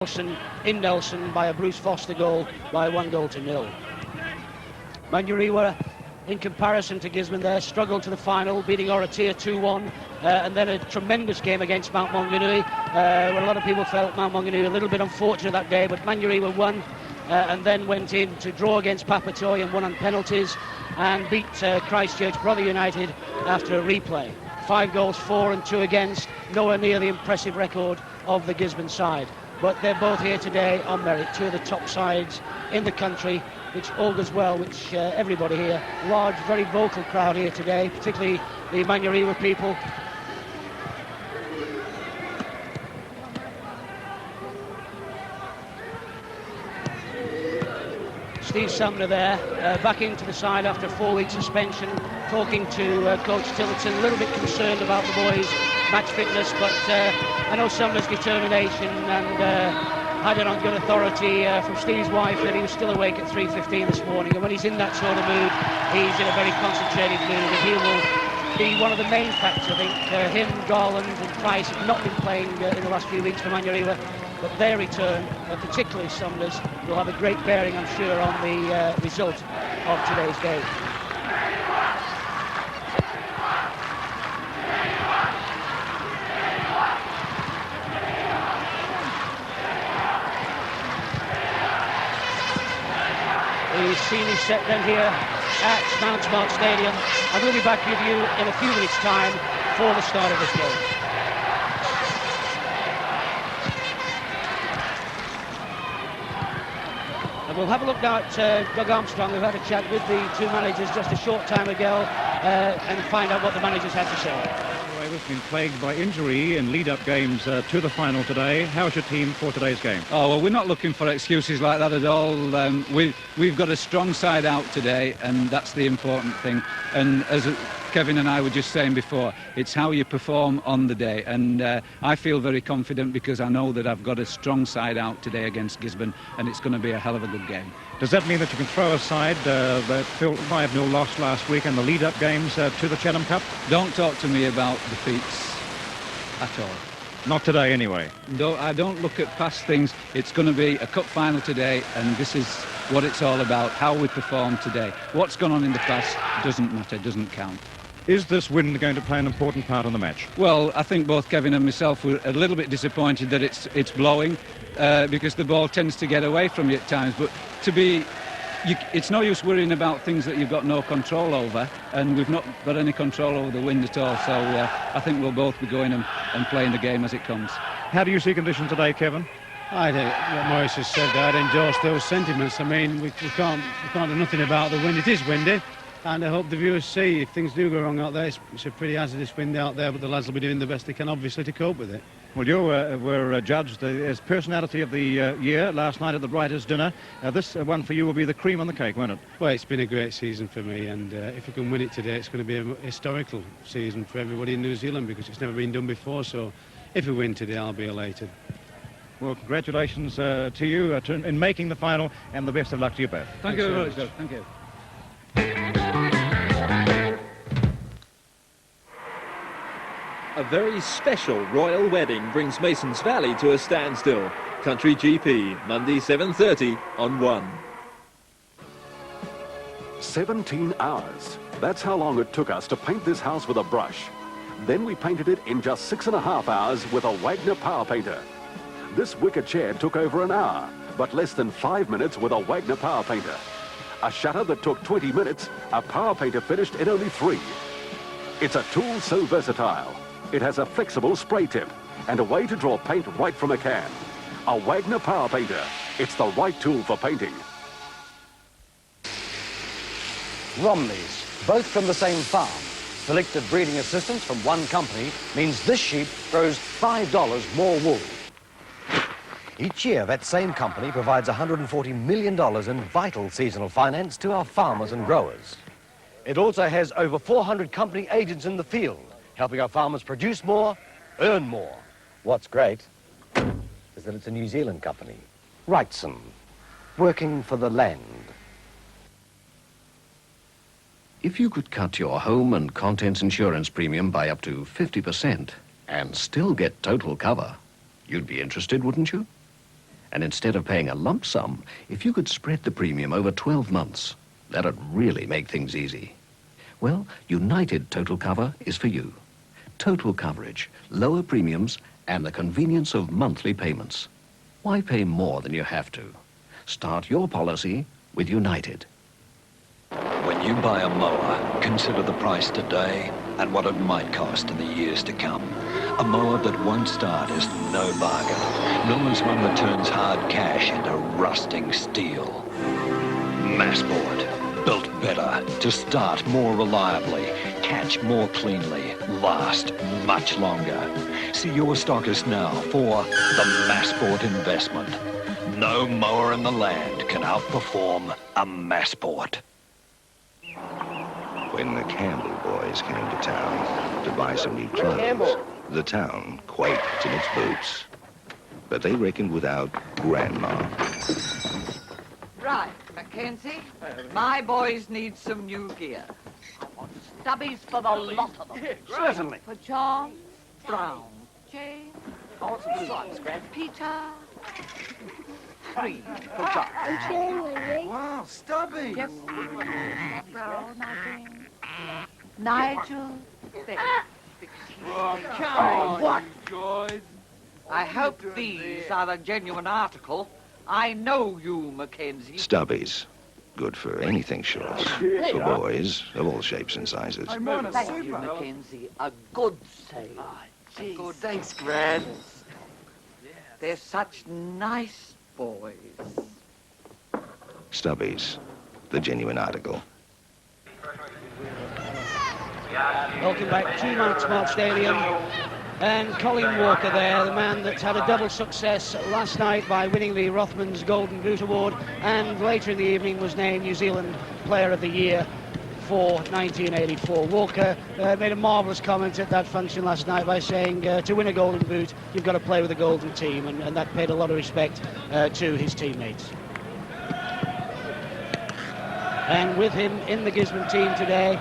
Nelson in Nelson by a Bruce Foster goal by 1-0. Manurewa, in comparison to Gisborne there, struggled to the final, beating Oratia 2-1, and then a tremendous game against Mount Maunganui, where a lot of people felt Mount Maunganui a little bit unfortunate that day, but Manurewa won, and then went in to draw against Papatoy and won on penalties, and beat Christchurch Brother United after a replay. 5 goals for and 2 against, nowhere near the impressive record of the Gisborne side. But they're both here today on merit, 2 of the top sides in the country, which augurs well, which everybody here, large, very vocal crowd here today, particularly the Manurewa people. Steve Sumner there, back into the side after a 4-week suspension, talking to Coach Tillotson, a little bit concerned about the boys' match fitness, but I know Sumner's determination, and had it on good authority from Steve's wife that he was still awake at 3:15 this morning, and when he's in that sort of mood, he's in a very concentrated mood, and he will be one of the main factors. I think him, Garland and Price have not been playing in the last few weeks for Manurewa, but their return, particularly Sumner's, will have a great bearing, I'm sure, on the result of today's game. The scene is set then here at Mount Smart Stadium, and we'll be back with you in a few minutes' time for the start of this game. And we'll have a look now at Doug Armstrong. We've had a chat with the 2 managers just a short time ago and find out what the managers had to say. We've been plagued by injury in lead-up games to the final today. How's your team for today's game? Oh, well, we're not looking for excuses like that at all. We've got a strong side out today, and that's the important thing. And as Kevin and I were just saying before, it's how you perform on the day. And I feel very confident because I know that I've got a strong side out today against Gisborne, and it's going to be a hell of a good game. Does that mean that you can throw aside that 5-0 loss last week and the lead-up games to the Chatham Cup? Don't talk to me about defeats at all. Not today, anyway. No, I don't look at past things. It's going to be a cup final today, and this is what it's all about, how we perform today. What's gone on in the past doesn't matter, doesn't count. Is this win going to play an important part in the match? Well, I think both Kevin and myself were a little bit disappointed that it's blowing because the ball tends to get away from you at times. But it's no use worrying about things that you've got no control over, and we've not got any control over the wind at all. So I think we'll both be going and playing the game as it comes. How do you see conditions today, Kevin? I think what Maurice has said, I'd endorse those sentiments. I mean, we can't do nothing about the wind. It is windy. And I hope the viewers see if things do go wrong out there. It's a pretty hazardous wind out there, but the lads will be doing the best they can, obviously, to cope with it. Well, you were judged as personality of the year last night at the Writers' Dinner. This one for you will be the cream on the cake, won't it? Well, it's been a great season for me, and if we can win it today, it's going to be a historical season for everybody in New Zealand because it's never been done before. So if we win today, I'll be elated. Well, congratulations to you in making the final, and the best of luck to you both. Thank you very much. Thank you. A very special royal wedding brings Masons Valley to a standstill. Country GP, Monday 7:30 on 1. 17 hours. That's how long it took us to paint this house with a brush. Then we painted it in just 6.5 hours with a Wagner power painter. This wicker chair took over an hour, but less than 5 minutes with a Wagner power painter. A shutter that took 20 minutes, a power painter finished in only 3. It's a tool so versatile. It has a flexible spray tip and a way to draw paint right from a can. A Wagner power painter. It's the right tool for painting. Romneys, both from the same farm. Selected breeding assistance from one company means this sheep grows $5 more wool. Each year, that same company provides $140 million in vital seasonal finance to our farmers and growers. It also has over 400 company agents in the field, helping our farmers produce more, earn more. What's great is that it's a New Zealand company, Wrightson, working for the land. If you could cut your home and contents insurance premium by up to 50% and still get total cover, you'd be interested, wouldn't you? And instead of paying a lump sum, if you could spread the premium over 12 months, that'd really make things easy. Well, United Total Cover is for you. Total coverage, lower premiums, and the convenience of monthly payments. Why pay more than you have to? Start your policy with United. When you buy a mower, consider the price today and what it might cost in the years to come. A mower that won't start is no bargain, nor is one that turns hard cash into rusting steel. Massport, built better, to start more reliably, catch more cleanly, last much longer. See your stockist now for the Massport investment. No mower in the land can outperform a Massport. When the Campbell boys came to town to buy some new clothes, the town quaked in its boots. But they reckoned without Grandma. Right, Mackenzie, my boys need some new gear. I want stubbies for the lot of them. Certainly. For John, Brown, Jane, Peter, 3 for John. Wow, Stubby. Yes, Brown, I think. Nigel, there. Come on. What? George. I hope these are the genuine article. I know you, Mackenzie. Stubbies. Good for anything shorts. For boys of all shapes and sizes. Thank you, Mackenzie. A good save. Good. Thanks, Gran. They're such nice boys. Stubbies. The genuine article. Welcome back to Mount Smart Stadium. And Colin Walker there, the man that had a double success last night by winning the Rothmans Golden Boot Award, and later in the evening was named New Zealand Player of the Year for 1984. Walker made a marvellous comment at that function last night by saying to win a Golden Boot, you've got to play with a Golden team, and that paid a lot of respect to his teammates. And with him in the Gisborne team today,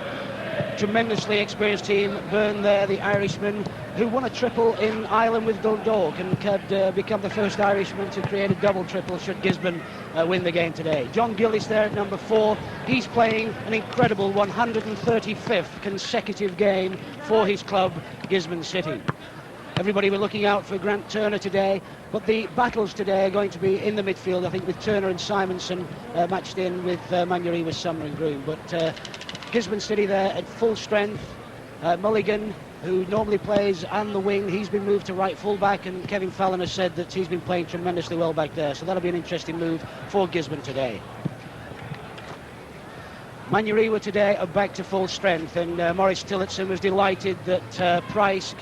tremendously experienced team, Byrne there, the Irishman, who won a triple in Ireland with Dundalk and could become the first Irishman to create a double triple should Gisborne win the game today. John Gillis there at number 4. He's playing an incredible 135th consecutive game for his club, Gisborne City. Everybody were looking out for Grant Turner today, but the battles today are going to be in the midfield, I think, with Turner and Simonson matched in with Manurewa, Summer and Groom. But Gisborne City there at full strength. Mulligan, who normally plays on the wing, he's been moved to right full-back, and Kevin Fallon has said that he's been playing tremendously well back there, so that'll be an interesting move for Gisborne today. Manurewa today are back to full strength, and Maurice Tillotson was delighted that Price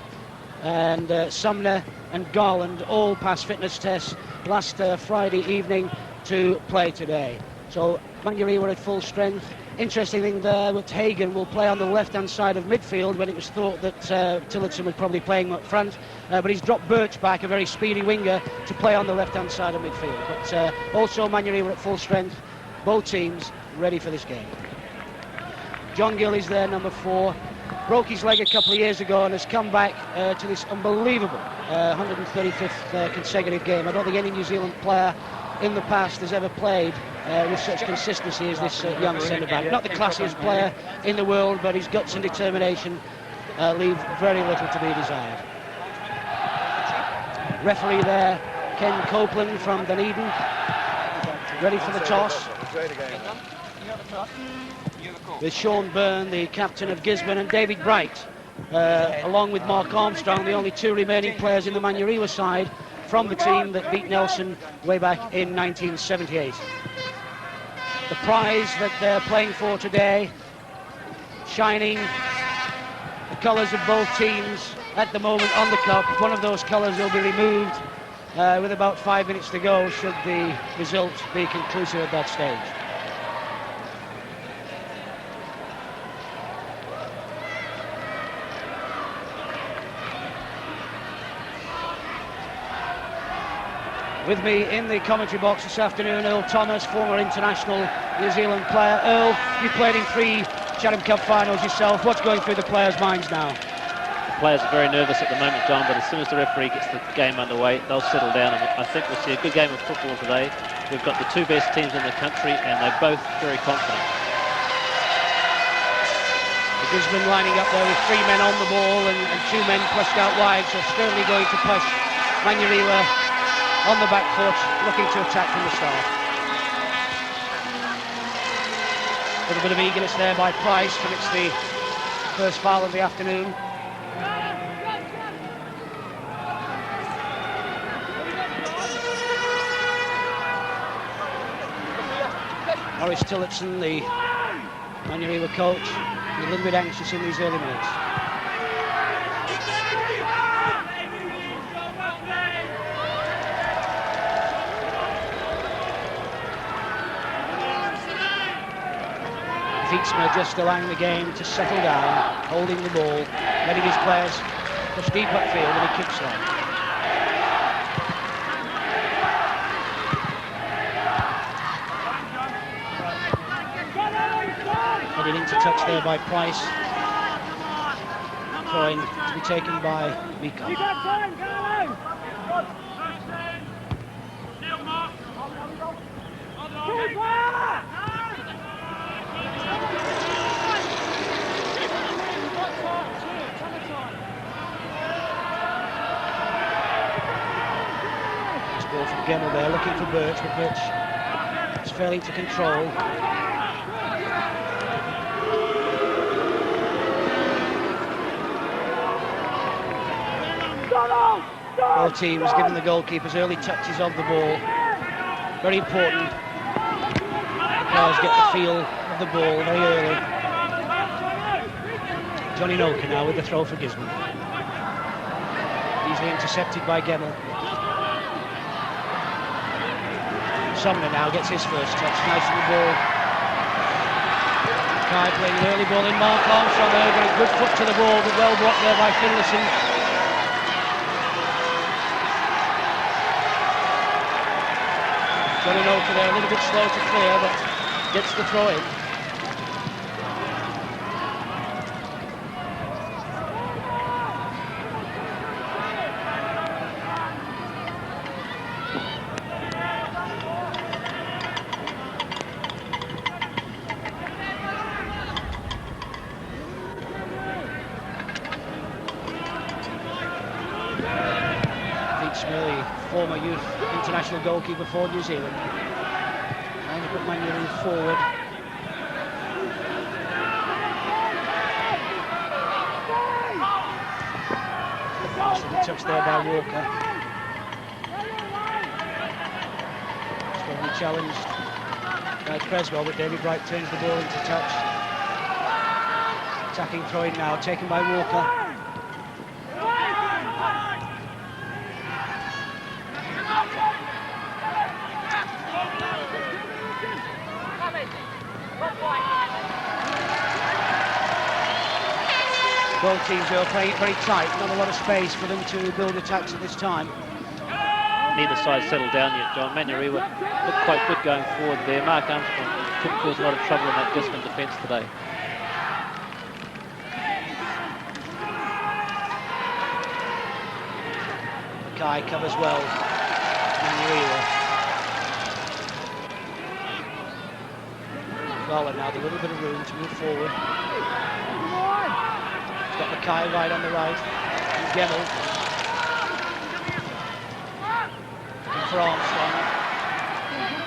and Sumner and Garland all passed fitness tests last Friday evening to play today. So Manurewa at full strength. Interesting thing there, that Hagan will play on the left-hand side of midfield when it was thought that Tillotson was probably playing up front, but he's dropped Birch back, a very speedy winger, to play on the left-hand side of midfield. But also Manurewa at full strength, both teams ready for this game. John Gill is there, number 4. Broke his leg a couple of years ago and has come back to this unbelievable 135th consecutive game. I don't think any New Zealand player in the past has ever played with such consistency as this young centre-back. Not the classiest player in the world, but his guts and determination leave very little to be desired. Referee there, Ken Copeland from Dunedin, ready for the toss. With Sean Byrne, the captain of Gisborne, and David Bright, along with Mark Armstrong, the only 2 remaining players in the Manurewa side from the team that beat Nelson way back in 1978. The prize that they're playing for today, shining the colours of both teams at the moment on the cup. One of those colours will be removed with about 5 minutes to go should the result be conclusive at that stage. With me in the commentary box this afternoon, Earl Thomas, former international New Zealand player. Earl, you played in 3 Chatham Cup finals yourself. What's going through the players' minds now? players are very nervous at the moment, John, but as soon as the referee gets the game underway, they'll settle down, and I think we'll see a good game of football today. We've got the two best teams in the country, and they're both very confident. Gisborne lining up there with 3 men on the ball and 2 men pushed out wide, so Sternly going to push. Manurewa on the back foot, looking to attack from the start. A little bit of eagerness there by Price, commits the first foul of the afternoon. Maurice Tillotson, the Manurewa coach, a little bit anxious in these early minutes. Fietsma just allowing the game to settle down, holding the ball, letting his players push deep upfield, and he kicks long. Headed into touch there by Price. Throw-in to be taken by Miko. Ball from Gemmell there, looking for Birch, but Birch is failing to control. Both teams giving the goalkeepers early touches of the ball. Very important. The players get the feel of the ball very early. Johnny Noka now with the throw for Gisborne. Easily intercepted by Gemmell. Sumner now gets his first touch, nice on the ball. Kai playing an early ball in. Mark Armstrong there, got a good foot to the ball, but well blocked there by Finlayson. Johnny Noka there, a little bit slow to clear, but gets the throw in. Former youth international goalkeeper for New Zealand. Trying to put Manurewa forward. Touch there by Walker. Strongly challenged by Creswell, but David Bright turns the ball into touch. Attacking throw-in now, taken by Walker. Both teams are playing it very tight, not a lot of space for them to build attacks at this time. Neither side settled down yet, John. Manurewa looked quite good going forward there. Mark Armstrong could cause a lot of trouble in that Gisborne defence today. Kai covers well. Manurewa. Well, and now a little bit of room to move forward. Got Mackay right on the right. And Gemmell. Looking for Armstrong.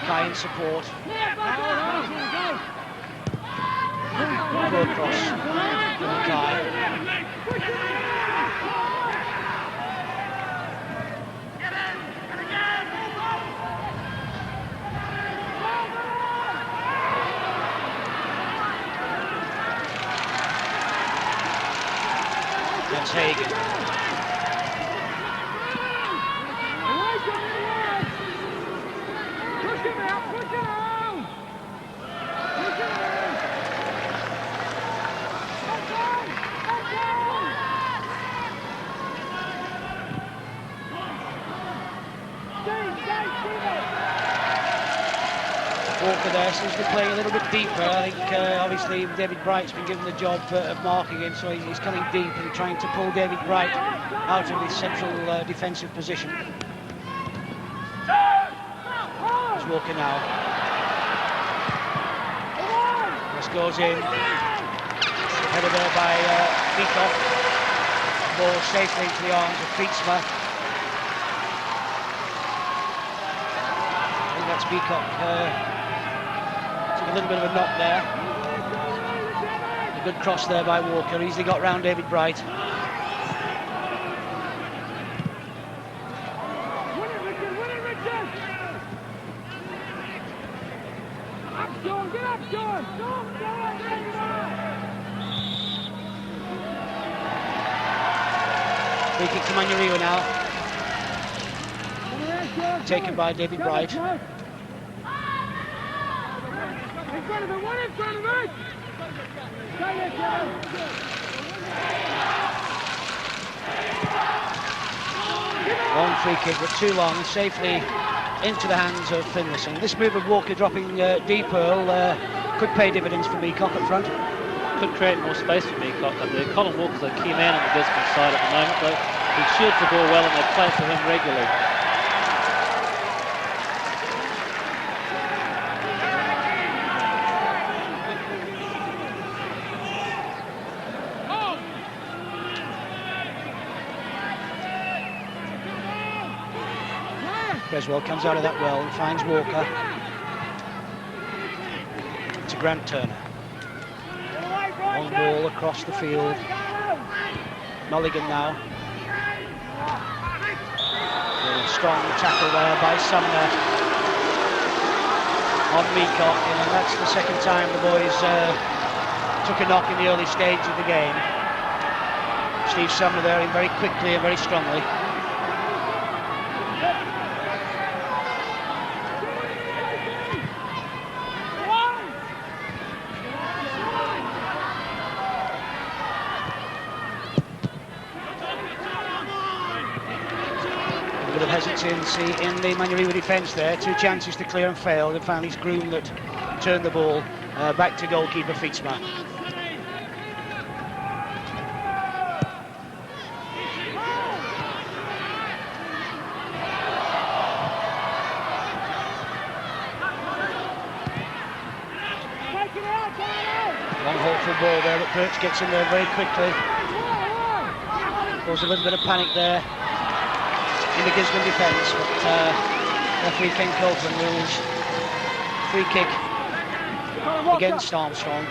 Mackay in support. Good cross. Mackay. That's Hagen. Walker there seems to be playing a little bit deeper. I think obviously David Bright's been given the job of marking him, so he's coming deep and trying to pull David Bright out of his central defensive position. There's Walker now. This goes in. Header there by Peacock. Ball safely into the arms of Fietsma. I think that's Peacock. Took a little bit of a knock there. A good cross there by Walker. Easily got round David Bright. Free kick to Manurewa now. Taken by David Bright. Long free kick, but too long, and safely into the hands of Finlayson. This move of Walker dropping deep Earl could pay dividends for Meacock up front. Could create more space for Meacock. Colin Walker's a key man on the Gisborne side at the moment, but he shields the ball well and they play for him regularly. Creswell comes out of that well and finds Walker. To Grant Turner. Long ball across the field. Mulligan now. A strong tackle there by Sumner on Meacock, and that's the second time the boys took a knock in the early stage of the game. Steve Sumner there in very quickly and very strongly. Hesitancy in the Manurewa defence there. 2 chances to clear and failed, and finally it's Groom that turned the ball back to goalkeeper Fietsma. Long hopeful ball there, but Birch gets in there very quickly. Caused a little bit of panic there in the Gisborne defence, but referee Ken Copeland rules free kick against Armstrong.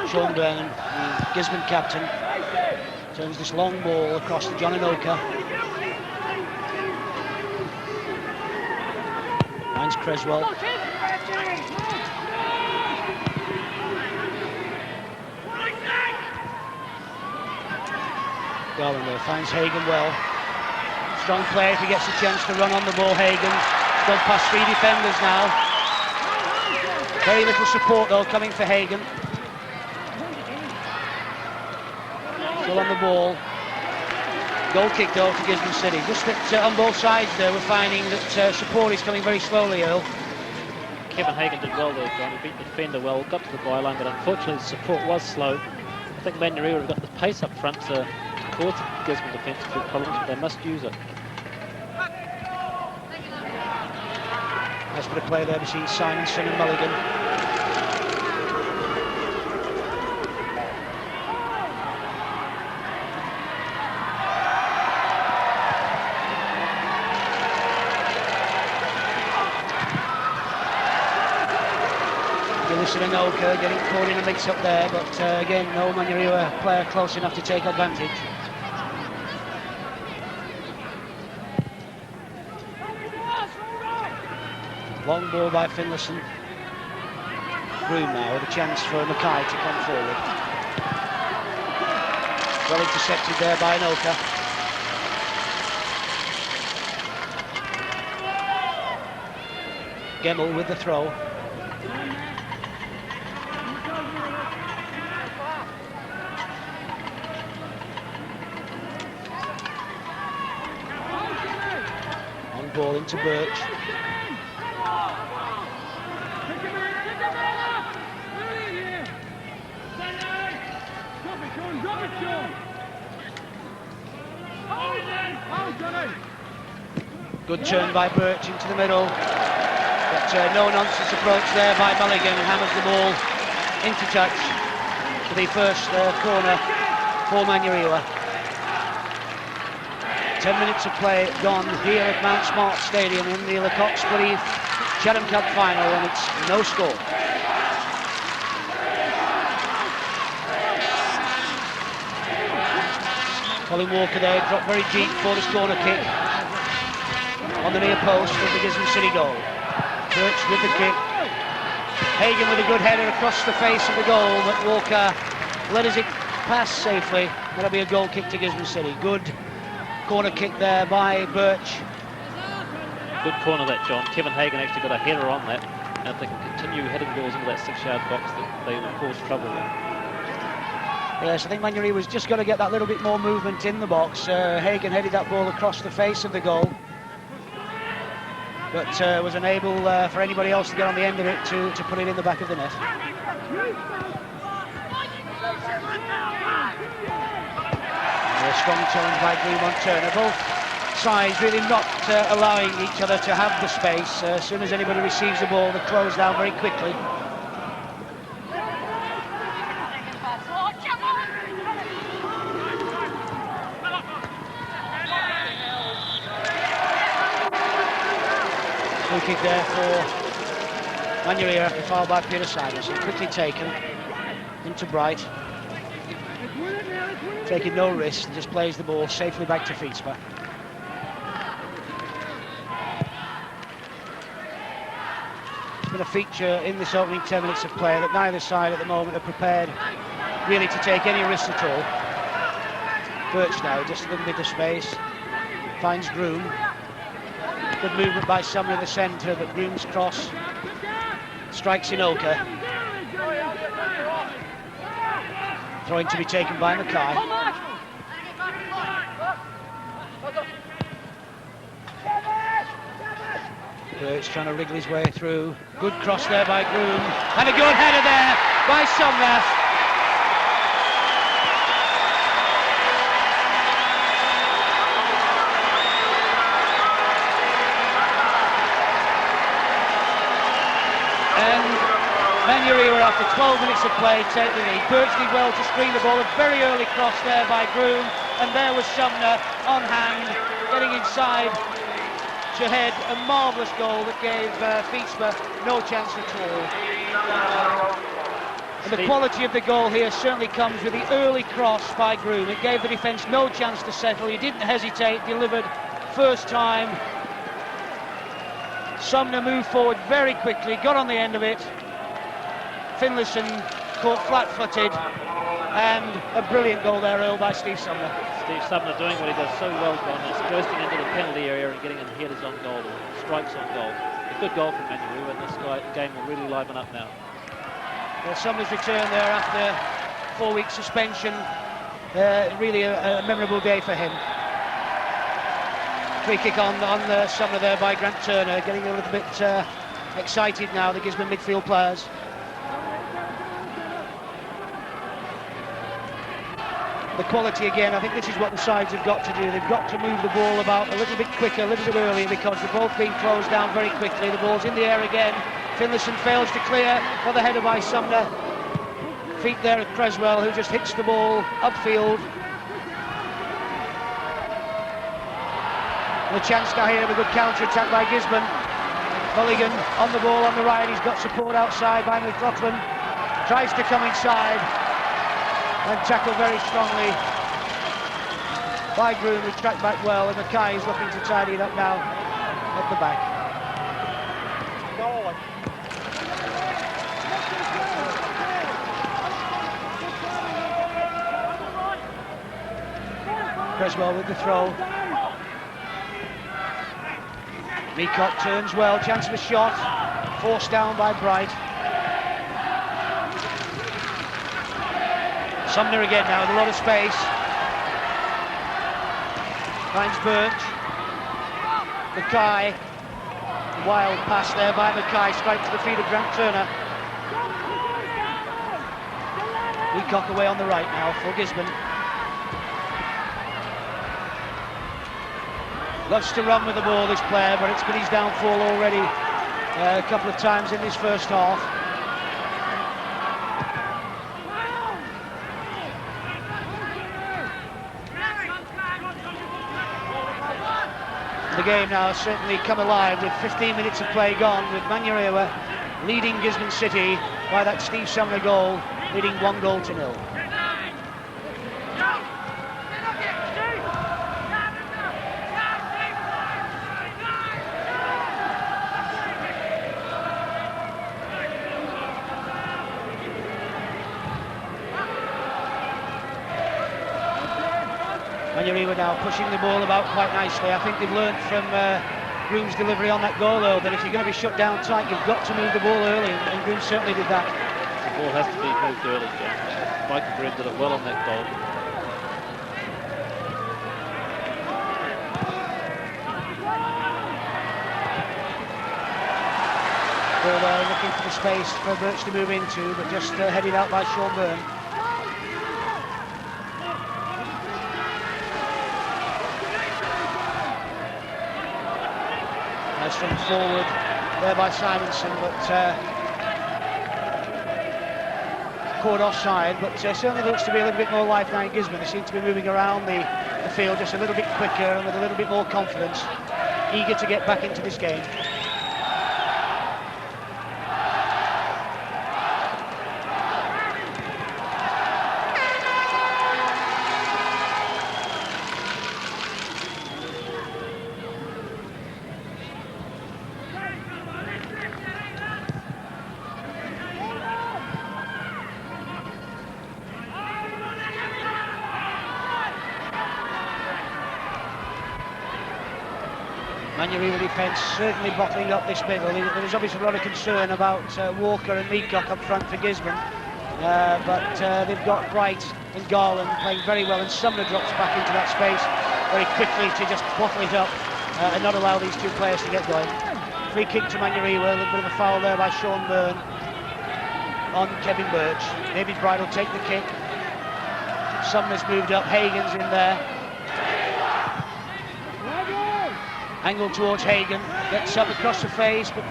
Sean Brennan, the Gisborne captain, turns this long ball across to John Anoka. Finds Creswell. Garland finds Hagan well. Strong play if he gets a chance to run on the ball. Hagan gone past 3 defenders now. Very little support though coming for Hagan. Still on the ball. Goal kick though for Gisborne City. Just that on both sides there we're finding that support is coming very slowly, Earl. Kevin Hagan did well there, John. He beat the defender well, got to the byline, but unfortunately the support was slow. I think Manurewa have got the pace up front to cause the Gisborne defence a big problems, but they must use it. Nice bit of play there between Simonson and Mulligan. Gillison and Oka getting caught in a mix-up there, but again, no Manurewa player close enough to take advantage. Long ball by Finlayson. Groom now with a chance for Mackay to come forward. Well intercepted there by Anoka. Gemmell with the throw. Long ball into Birch. Good turn by Birch into the middle. But no-nonsense approach there by Mulligan, and hammers the ball into touch for the first corner for Manurewa. 10 minutes of play gone here at Mount Smart Stadium in the Lecoq-Splitty Chatham Cup final, and it's no score. Colin Walker there, dropped very deep for this corner kick on the near post of the Gisborne City goal. Birch with the kick. Hagan with a good header across the face of the goal, but Walker letters it pass safely. That'll be a goal kick to Gisborne City. Good corner kick there by Birch. Good corner that, John. Kevin Hagan actually got a header on that, and if they can continue heading balls into that 6-yard box, that they will cause trouble there. Yes, I think Manurewa was just going to get that little bit more movement in the box. Hagan headed that ball across the face of the goal, but was unable for anybody else to get on the end of it to put it in the back of the net. A strong challenge by Greenmont-Turner. Both sides really not allowing each other to have the space. As soon as anybody receives the ball, they close down very quickly. Free kick there for Manurewa after foul by Peter Simonson. Quickly taken into Bright. Taking no risk, and just plays the ball safely back to Feetsma. It's been a feature in this opening 10 minutes of play that neither side at the moment are prepared really to take any risks at all. Birch now, just a little bit of space, finds Groom. Good movement by Sumner in the centre, but Groom's cross strikes Inoka. Throwing to be taken by Mackay. Birch trying to wriggle his way through. Good cross there by Groom. And a good header there by Sumner. Manurewa after 12 minutes of play take the lead. Birch did well to screen the ball. A very early cross there by Groom, and there was Sumner on hand, getting inside Shahed. A marvellous goal that gave Feetsma no chance at all. And the quality of the goal here certainly comes with the early cross by Groom. It gave the defence no chance to settle. He didn't hesitate, delivered first time. Sumner moved forward very quickly, got on the end of it. Finlayson caught flat-footed, and a brilliant goal there, Earl, by Steve Sumner. Steve Sumner doing what he does so well, John, is bursting into the penalty area and getting headers on goal, or strikes on goal. A good goal from Manurewa, and this game will really liven up now. Well, Sumner's return there after 4-week suspension, really a memorable day for him. Free kick on Sumner there by Grant Turner, getting a little bit excited now, the Gisborne midfield players. The quality again, I think this is what the sides have got to do. They've got to move the ball about a little bit quicker, a little bit earlier, because they're both being closed down very quickly. The ball's in the air again. Finlayson fails to clear. Another header by Sumner. Feet there at Creswell, who just hits the ball upfield. And a chance now here of a good counter-attack by Gisborne. Mulligan on the ball on the right. He's got support outside by McLaughlin. Tries to come inside. And tackled very strongly by Groom, who tracked back well, and Mackay is looking to tidy it up now at the back. Creswell with the throw. Meacock turns well, chance of a shot, forced down by Bright. Sumner again now with a lot of space. Finds Birch. Mackay Wild pass there by Mackay, straight to the feet of Grant Turner. Leacock away on the right now for Gisborne. Loves to run with the ball, this player, but it's been his downfall already a couple of times in this first half. The game now has certainly come alive with 15 minutes of play gone, with Manurewa leading Gisborne City by that Steve Sumner goal, leading 1-0. Manurewa now pushing the ball about quite nicely. I think they've learned from Groom's delivery on that goal, though, that if you're going to be shut down tight, you've got to move the ball early, and Groom certainly did that. The ball has to be moved early, James. Michael Groom did it well on that goal. Ball there, looking for the space for Birch to move into, but just headed out by Sean Byrne. Nice run forward there by Simonson, but caught offside, but certainly looks to be a little bit more life now in Gisborne. They seem to be moving around the field just a little bit quicker and with a little bit more confidence, eager to get back into this game. Manurewa defence certainly bottling up this middle. There is obviously a lot of concern about Walker and Leacock up front for Gisborne, but they've got Bright and Garland playing very well, and Sumner drops back into that space very quickly to just bottle it up and not allow these two players to get going. Free kick to Manurewa, a little bit of a foul there by Sean Byrne on Kevin Birch. Maybe Bright will take the kick. Sumner's moved up, Hagan's in there. Angle towards Hagan, gets up across the face, but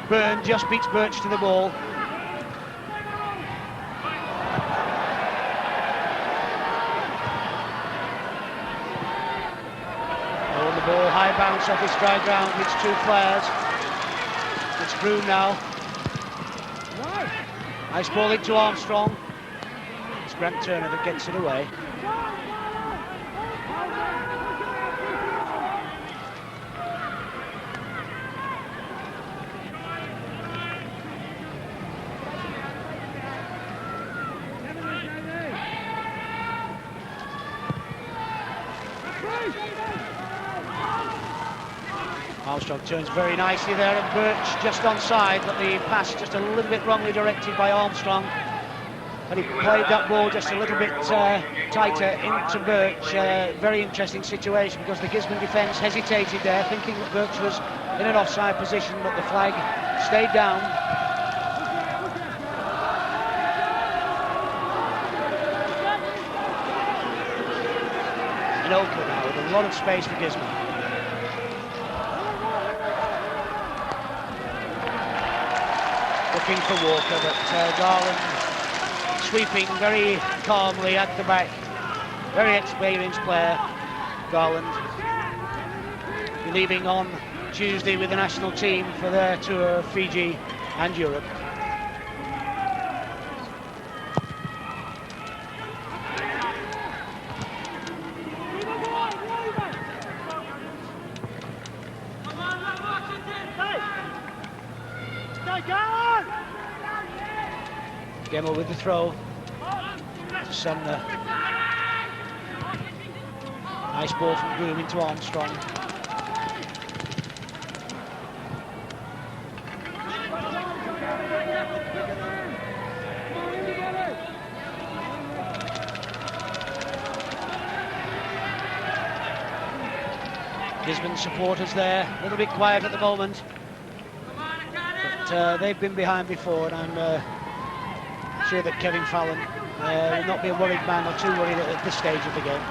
Byrne just beats Birch to the ball. Oh, the ball, high bounce off his dry ground, it's two players. It's Groom now. Nice ball into Armstrong. It's Grant Turner that gets it away. Armstrong turns very nicely there, and Birch just onside, but the pass just a little bit wrongly directed by Armstrong. But he played that ball just a little bit tighter into Birch. Very interesting situation, because the Gisborne defence hesitated there, thinking that Birch was in an offside position, but the flag stayed down. And Oakley now with a lot of space for Gisborne. Looking for Walker, but Garland sweeping very calmly at the back. Very experienced player, Garland. Leaving on Tuesday with the national team for their tour of Fiji and Europe. Gemmell with the throw to Sumner. Nice ball from Groom into Armstrong. Gisborne supporters there, a little bit quiet at the moment. But they've been behind before, and I'm sure that Kevin Fallon will not be a worried man or too worried at this stage of the game.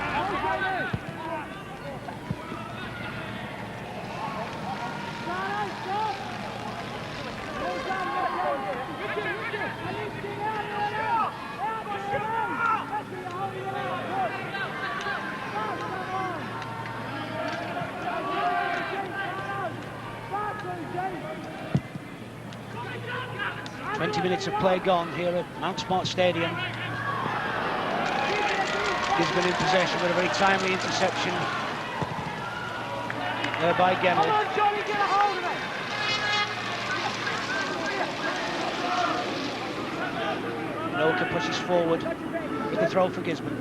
Minutes of play gone here at Mount Smart Stadium. Gisborne in possession with a very timely interception there by Gemmell. Noka pushes forward with the throw for Gisborne.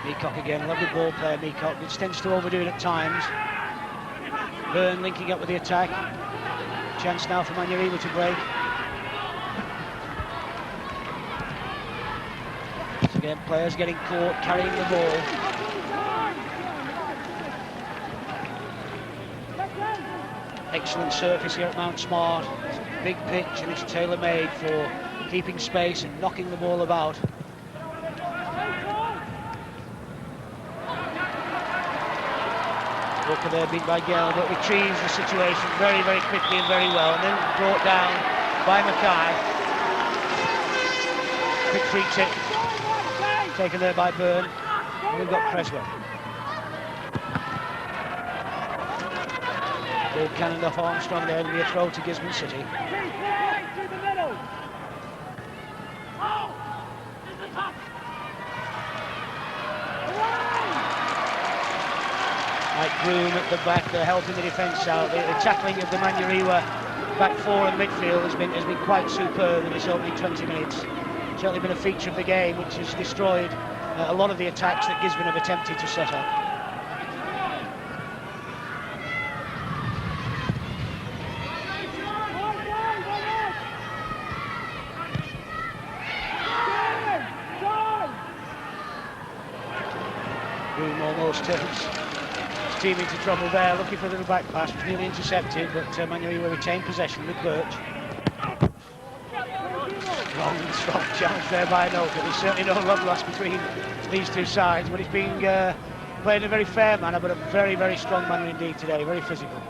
Meacock again, lovely ball player Meacock, which tends to overdo it at times. Byrne linking up with the attack. Chance now for Manurewa to break. So again, players getting caught, carrying the ball. Excellent surface here at Mount Smart. It's a big pitch and it's tailor-made for keeping space and knocking the ball about. Walker there beat by Gale, but retrieves the situation very, very quickly and very well, and then brought down by Mackay. Quick free kick, taken there by Byrne, and we've got Creswell. Ball cannoned off Armstrong there, and be a throw to Gisborne City. Groom at the back, they're helping the defence out. The tackling of the Manurewa back four and midfield has been quite superb in this opening 20 minutes. Certainly been a feature of the game, which has destroyed a lot of the attacks that Gisborne have attempted to set up. Groom almost turns team into trouble there, looking for a little back pass, was nearly intercepted, but Manurewa retained possession with Birch. Strong challenge there by Noka. There's certainly no love lost between these two sides, but it's being played in a very fair manner, but a very, very strong manner indeed today, very physical.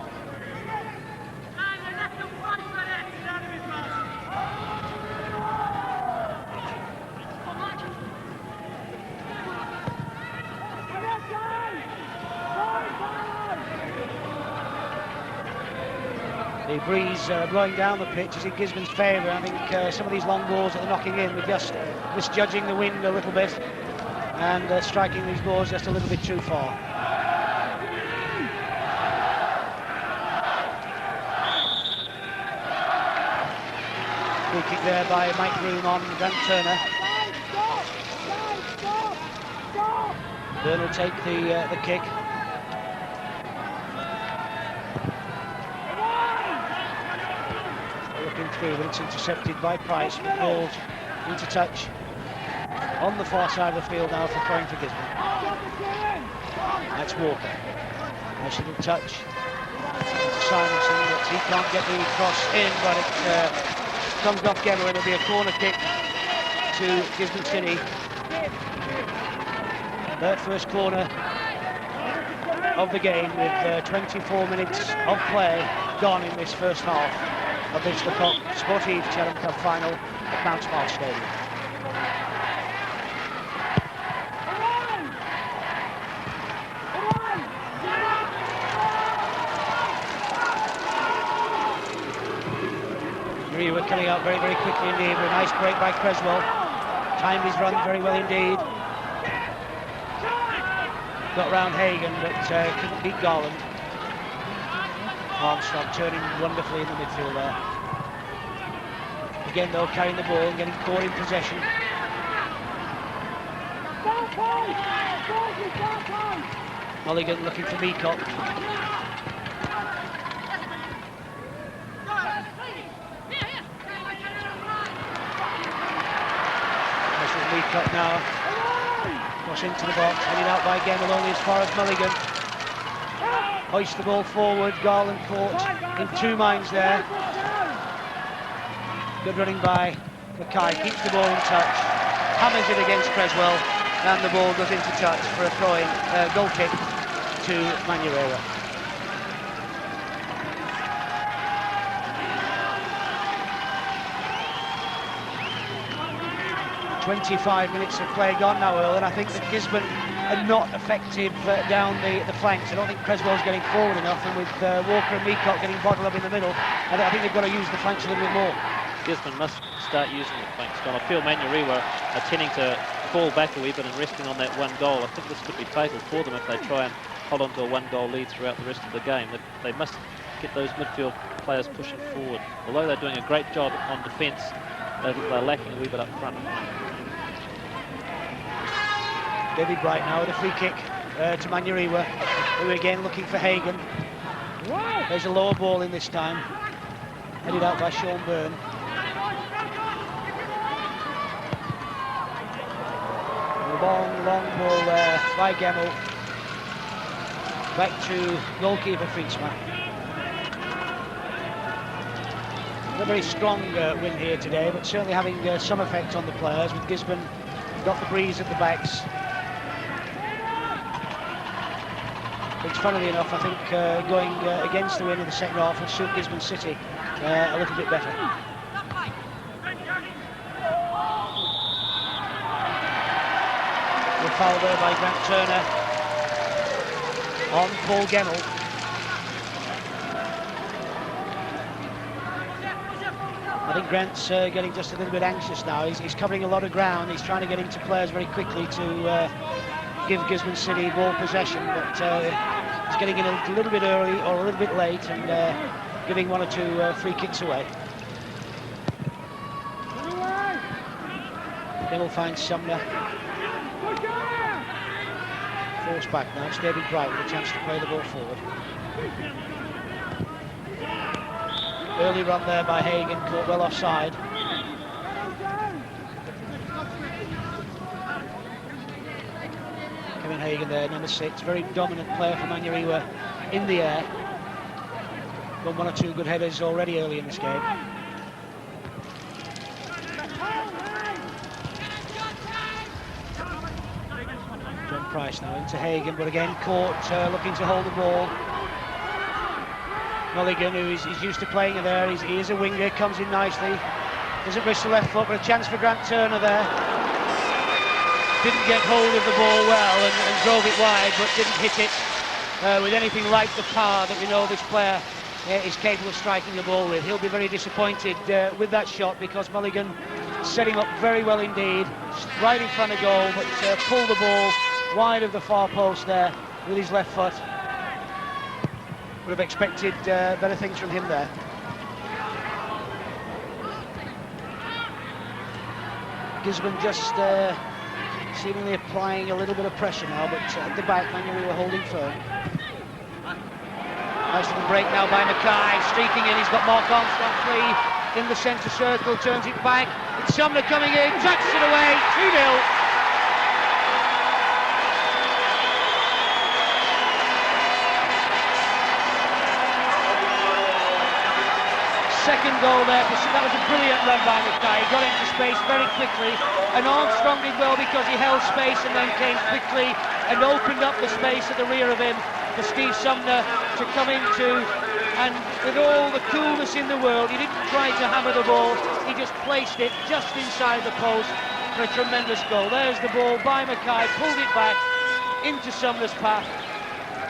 The breeze blowing down the pitch is in Gisborne's favour. I think some of these long balls that they're knocking in, we're just misjudging the wind a little bit and striking these balls just a little bit too far. Free kick there by Mike Groom on Grant Turner. Byrne will take the kick. Through, but it's intercepted by Price, ball into touch on the far side of the field now for throwing for Gisborne. That's Walker. Nice little touch. Simonson, but he can't get the cross in, but it comes off Gemmell. It'll be a corner kick to Gisborne City. Their first corner of the game with 24 minutes of play gone in this first half of this the Sportive Chatham Cup final at Mount Smart Stadium. Manurewa coming out very, very quickly indeed with a nice break by Creswell. Timed his run very well indeed. Got round Hagan, but couldn't beat Garland. Armstrong turning wonderfully in the midfield there. Again though, carrying the ball and getting caught in possession. Mulligan looking for Meacock. Nice Meacock now. Cross into the box, headed out by Gemmell only as far as Mulligan. Hoist the ball forward, Garland caught in two minds there. Good running by Mackay, keeps the ball in touch, hammers it against Creswell, and the ball goes into touch for a throwing goal kick to Manurewa. 25 minutes of play gone now, Earl, and I think that Gisborne are not effective down the flanks. I don't think Creswell's getting forward enough, and with Walker and Meacock getting bottled up in the middle, I think they've got to use the flanks a little bit more. Gisborne must start using the flanks, John. I feel Manurewa are tending to fall back a wee bit and resting on that one goal. I think this could be fatal for them if they try and hold on to a one-goal lead throughout the rest of the game. They must get those midfield players pushing forward. Although they're doing a great job on defence, they're lacking a wee bit up front. David Bright now with a free kick to Manurewa, who again looking for Hagan. There's a lower ball in this time, headed out by Sean Byrne. A long ball there by Gemmell. Back to goalkeeper Friesman. A very strong win here today, but certainly having some effect on the players, with Gisborne got the breeze at the backs. Which, funnily enough, I think going against the wind in the second half will suit Gisborne City a little bit better. The foul there by Grant Turner on Paul Gemmell. I think Grant's getting just a little bit anxious now. He's covering a lot of ground. He's trying to get into players very quickly to give Gisborne City ball possession, but he's getting in a little bit early or a little bit late and giving one or two free kicks away. Gemmell finds Sumner. Force back now. It's David Bright with a chance to play the ball forward. Early run there by Hagan, caught well offside. Kevin Hagan there, number 6, very dominant player for Manurewa in the air. Got one or two good headers already early in this game. John Price now into Hagan, but again caught looking to hold the ball. Mulligan, who is used to playing there, he is a winger, comes in nicely. Doesn't risk the left foot, but a chance for Grant Turner there. Didn't get hold of the ball well and drove it wide, but didn't hit it with anything like the power that we know this player is capable of striking the ball with. He'll be very disappointed with that shot, because Mulligan set him up very well indeed, right in front of goal, but pulled the ball wide of the far post there with his left foot. Would have expected better things from him there. Gisborne just seemingly applying a little bit of pressure now, but at the back, Manurewa holding firm. Nice little break now by Mackay, streaking in. He's got Mark Armstrong free in the centre circle, turns it back. It's Sumner coming in, tucks it away, 2-0. Second goal there, that was a brilliant run by Mackay. He got into space very quickly, and Armstrong did well because he held space and then came quickly and opened up the space at the rear of him for Steve Sumner to come into, and with all the coolness in the world, he didn't try to hammer the ball, he just placed it just inside the post for a tremendous goal. There's the ball by Mackay, pulled it back into Sumner's path,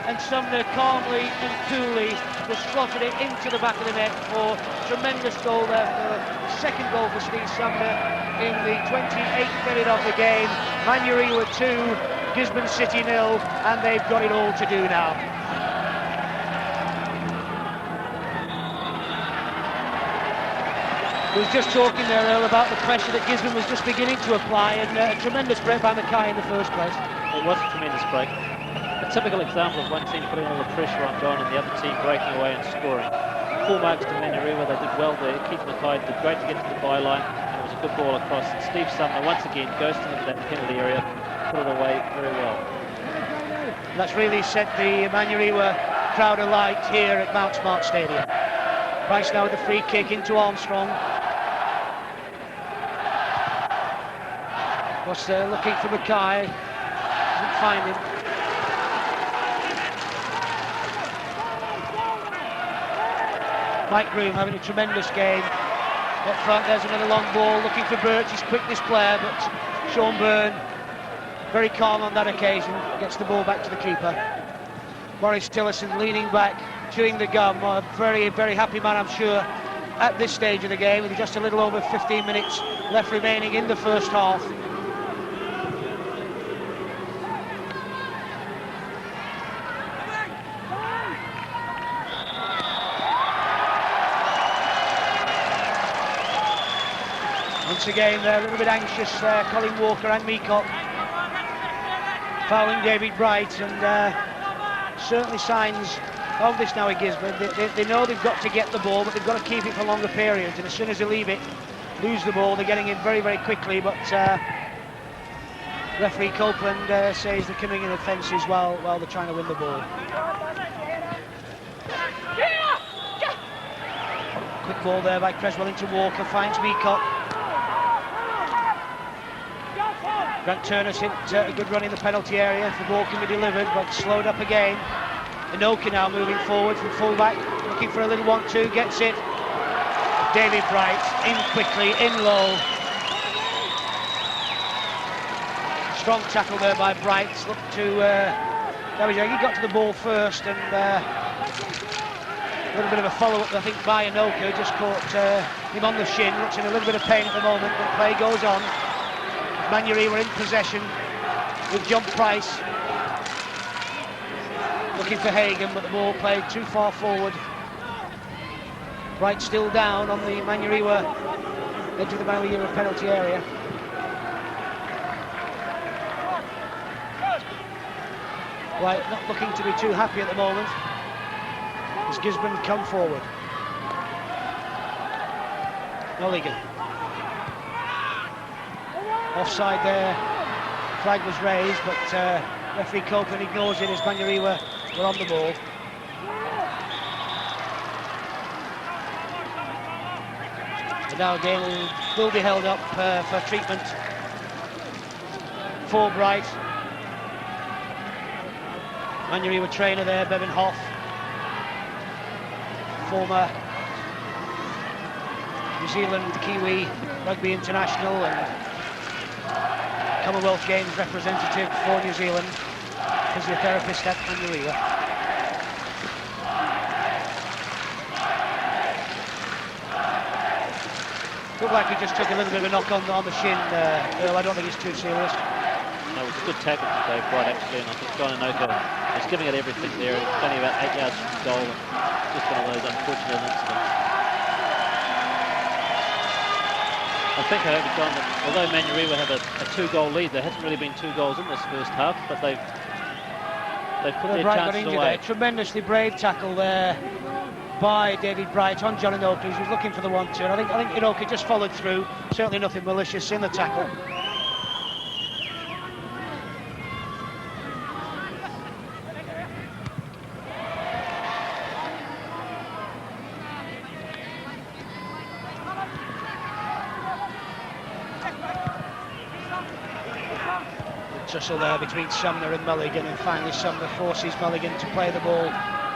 and Sumner calmly and coolly just slotted it into the back of the net for tremendous goal there, for second goal for Steve Sumner in the 28th minute of the game. Manurewa 2, Gisborne City 0, and they've got it all to do now. We was just talking there, Earl, about the pressure that Gisborne was just beginning to apply, and a tremendous break by Mackay in the first place. It was a tremendous break. A typical example of one team putting all the pressure on John and the other team breaking away and scoring. 4 marks to Manurewa, they did well there. Keith Mackay did great to get to the byline, and it was a good ball across. And Steve Sumner once again goes into that penalty area, put it away very well. That's really set the Manurewa crowd alight here at Mount Smart Stadium. Price now with the free kick into Armstrong. Was looking for Mackay, doesn't find him. Mike Groom having a tremendous game. Up front, there's another long ball, looking for Birch, his quickest player, but Sean Byrne, very calm on that occasion, gets the ball back to the keeper. Maurice Tillotson leaning back, chewing the gum, a very, very happy man, I'm sure, at this stage of the game, with just a little over 15 minutes left remaining in the first half. Once again, they're a little bit anxious, Colin Walker and Meacott, fouling David Bright, and certainly signs of this now at Gisborne. They know they've got to get the ball, but they've got to keep it for longer periods, and as soon as they leave it, lose the ball, they're getting in very, very quickly, but referee Copeland says they're coming in offences while they're trying to win the ball. Quick ball there by Creswell into Walker, finds Meacott. Grant Turner's hit a good run in the penalty area. If the ball can be delivered, but slowed up again. Inoka now moving forward from full-back, looking for a little 1-2, gets it. David Bright in quickly, in low. Strong tackle there by Bright. Look to he got to the ball first, and a little bit of a follow-up, I think, by Inoka. Just caught him on the shin. Looks in a little bit of pain at the moment, but play goes on. Manurewa in possession with John Price. Looking for Hagan, but the ball played too far forward. Bright still down on the Manurewa, edge of the Manurewa penalty area. Bright not looking to be too happy at the moment as Gisborne come forward. Mulligan. Offside there, flag was raised, but referee Copeland ignores it as Manurewa were on the ball. And now again will be held up for treatment for Bright. Manurewa trainer there, Bevan Hoff, former New Zealand Kiwi rugby international and Commonwealth Games representative for New Zealand, physiotherapist at Manurewa. Looked like he just took a little bit of a knock on the shin, Earl. I don't think it's too serious. No, it was a good tackle from Dave Bright, actually, and I think John Inoka was giving it everything there. It was only about 8 yards from goal, and just one of those unfortunate incidents. I think, however, John, that although Manurewa have a 2-goal lead, there hasn't really been 2 goals in this first half, but they've put their chances away. Tremendously brave tackle there by David Bright on John Inoka. He was looking for the 1-2, and I think Inoka just followed through. Certainly nothing malicious in the tackle. Tussle there between Sumner and Mulligan, and finally Sumner forces Mulligan to play the ball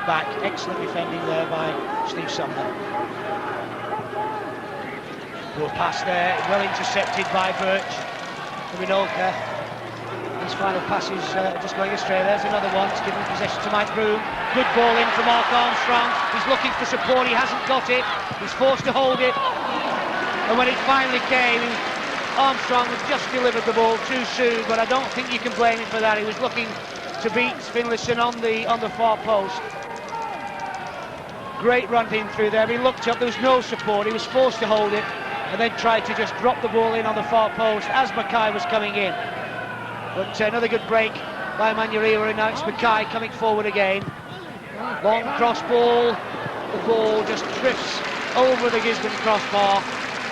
back. Excellent defending there by Steve Sumner. Good pass there, well intercepted by Birch from Inoka. His final pass is just going astray. There's another one. It's giving possession to Mike Broom. Good ball in from Mark Armstrong. He's looking for support. He hasn't got it. He's forced to hold it. And when it finally came, Armstrong had just delivered the ball too soon, but I don't think you can blame him for that. He was looking to beat Finlayson on the far post. Great run in through there. He looked up, there was no support. He was forced to hold it and then tried to just drop the ball in on the far post as Mackay was coming in. But another good break by Manurewa, and now it's Mackay coming forward again. Long cross ball. The ball just drifts over the Gisborne crossbar.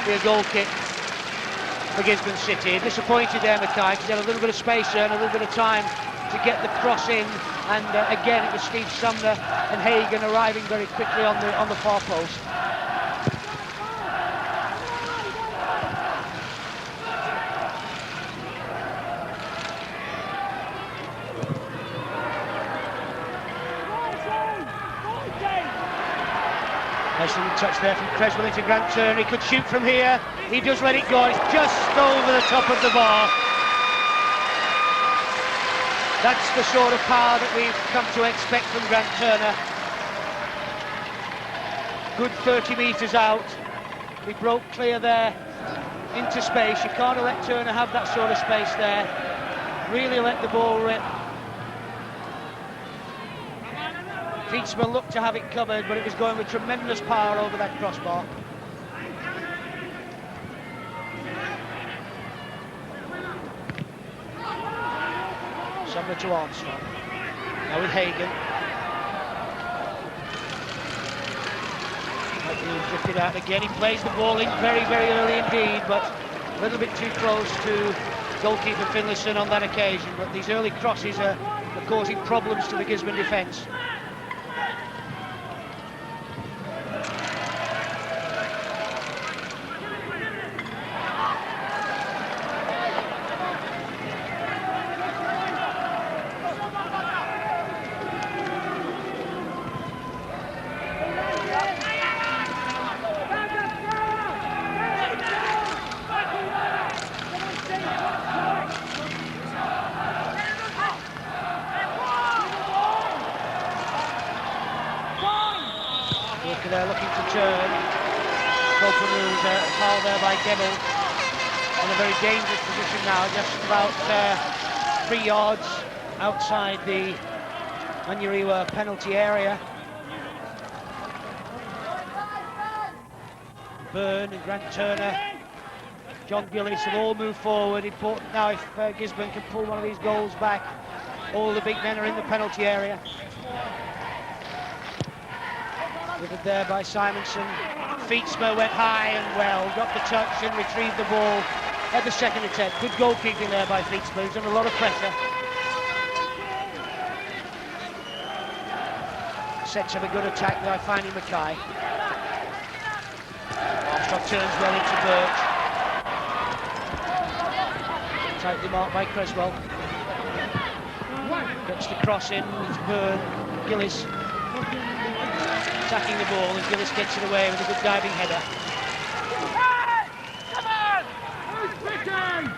Be a goal kick. for Gisborne City. Disappointed there, Mackay, because he had a little bit of space there and a little bit of time to get the cross in. And again, it was Steve Sumner and Hagan arriving very quickly on the far post. Excellent touch there from Creswell into Grant Turner. He could shoot from here. He does let it go. It's just over the top of the bar. That's the sort of power that we've come to expect from Grant Turner. Good 30 metres out. He broke clear there into space. You can't let Turner have that sort of space there. Really let the ball rip. Feetsman looked to have it covered, but it was going with tremendous power over that crossbar. Sumner to Armstrong. Now with Hagan. He's drifted out again. He plays the ball in very, very early indeed, but a little bit too close to goalkeeper Finlayson on that occasion. But these early crosses are causing problems to the Gisborne defence. There looking to turn. Copeland foul there by Gemmell. In a very dangerous position now, just about 3 yards outside the Manurewa penalty area. Byrne and Grant Turner, John Gillis have all moved forward. Important now if Gisborne can pull one of these goals back. All the big men are in the penalty area. Delivered there by Simonson. Feetsma went high and well, got the touch and retrieved the ball at the second attempt. Good goalkeeping there by Feetsma, who's under a lot of pressure. Sets up a good attack by Fanny Mackay. Armstrong turns well into Birch. Tightly marked by Creswell. Gets the cross in, it's Byrne, Gillis. Attacking the ball, and Gillis gets it away with a good diving header. Come on! Who's pitching?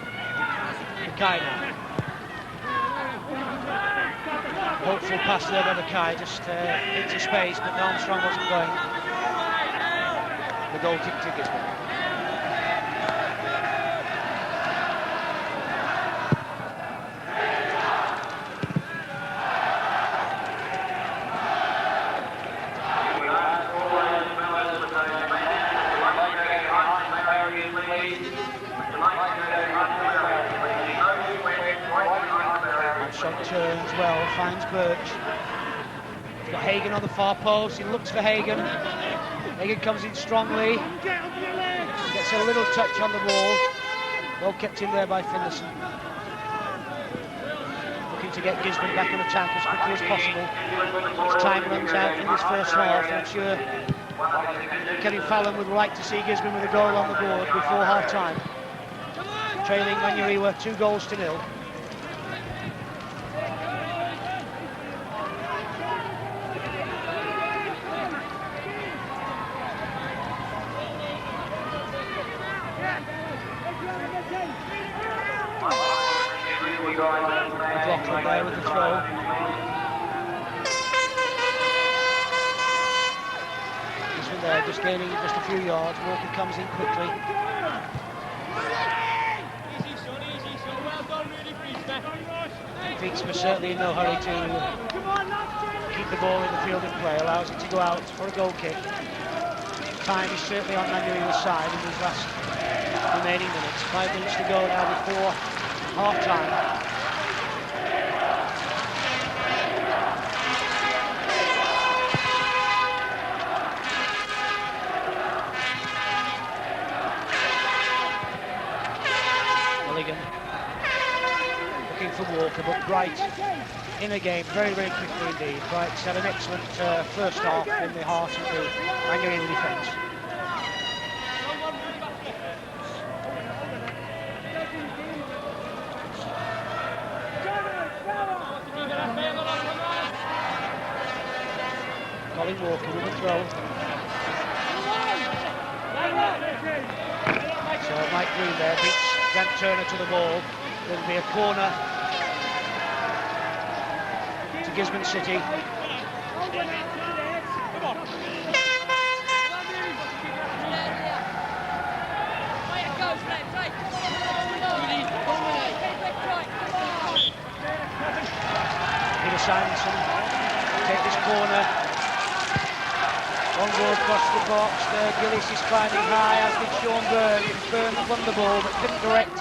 Mackay now. Hopeful pass there by Mackay, just into space, but Armstrong wasn't going. The goal kick to Gisborne. Turns well, finds Birch. He's got Hagan on the far post, he looks for Hagan. Hagan comes in strongly. Gets a little touch on the ball. Well kept in there by Finlayson. Looking to get Gisborne back on attack as quickly as possible. As time runs out in this first half, I'm sure Kevin Fallon would like to see Gisborne with a goal on the board before half-time. Trailing Manurewa 2-0. Blocker there with the throw. This one there, just gaining just a few yards. Walker comes in quickly. Feetsma certainly in no hurry to keep the ball in the field of play, allows it to go out for a goal kick. Time is certainly on Manurewa's side in these last remaining minutes. 5 minutes to go now before half-time. looking for Walker, but Bright in a game very, very quickly indeed. Bright's had an excellent first half in the heart of the Manurewa defence. Colin Walker with a throw. So Mike Green there beats Grant Turner to the ball. There'll be a corner to Gisborne City. Peter Simonson take this corner. One goal across the box. Gillis is climbing high, as did Sean Byrne. Byrne won the ball but couldn't direct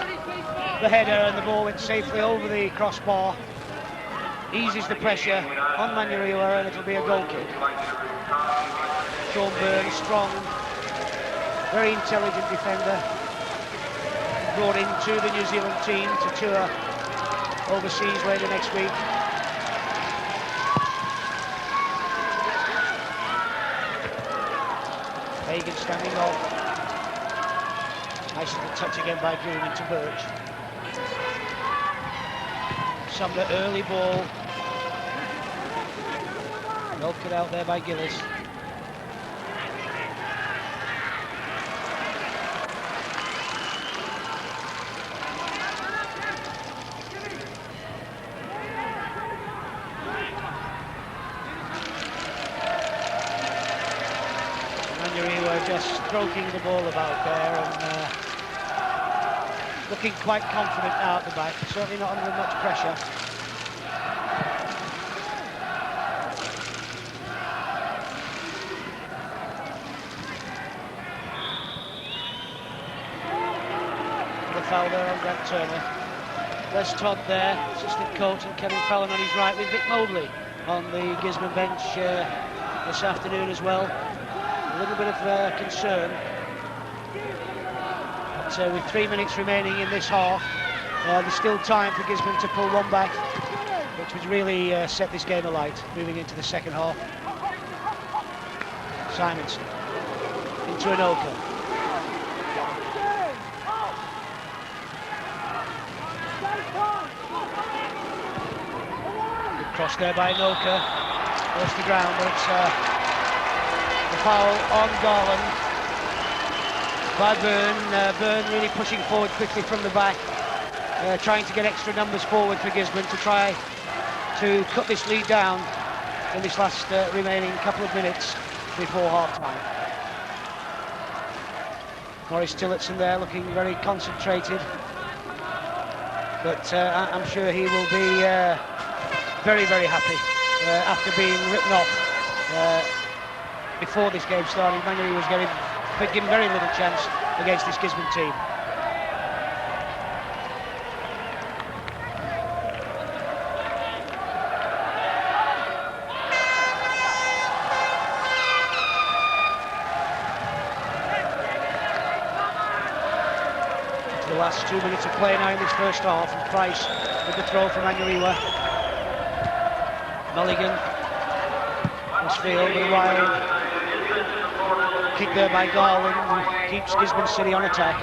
the header, and the ball went safely over the crossbar. Eases the pressure on Manurewa, and it'll be a goal kick. Sean Byrne, strong, very intelligent defender, brought into the New Zealand team to tour overseas later next week. Hagan standing off. Nice little touch again by Green into Birch. Sumner early ball. Milked it out there by Gillis. Manurewa just stroking the ball about there and looking quite confident out the back, certainly not under much pressure. The foul there on Grant Turner. Les Todd there, assistant coach, and Kevin Fallon on his right with Vic Mobley on the Gisborne bench this afternoon as well. A little bit of concern. But with 3 minutes remaining in this half, there's still time for Gisborne to pull one back, which would really set this game alight moving into the second half. Simonson into Anoka. Good cross there by Anoka. Goes to the ground, but it's the foul on Garland by Byrne. Byrne really pushing forward quickly from the back, trying to get extra numbers forward for Gisborne to try to cut this lead down in this last remaining couple of minutes before half-time. Maurice Tillotson there looking very concentrated, but I'm sure he will be very, very happy after being written off before this game started. Manurewa was given very little chance against this Gisborne team. The last 2 minutes of play now in this first half, and Price with the throw from Manurewa. Mulligan, Field with a wild kick there by Garland, who keeps Gisborne City on attack.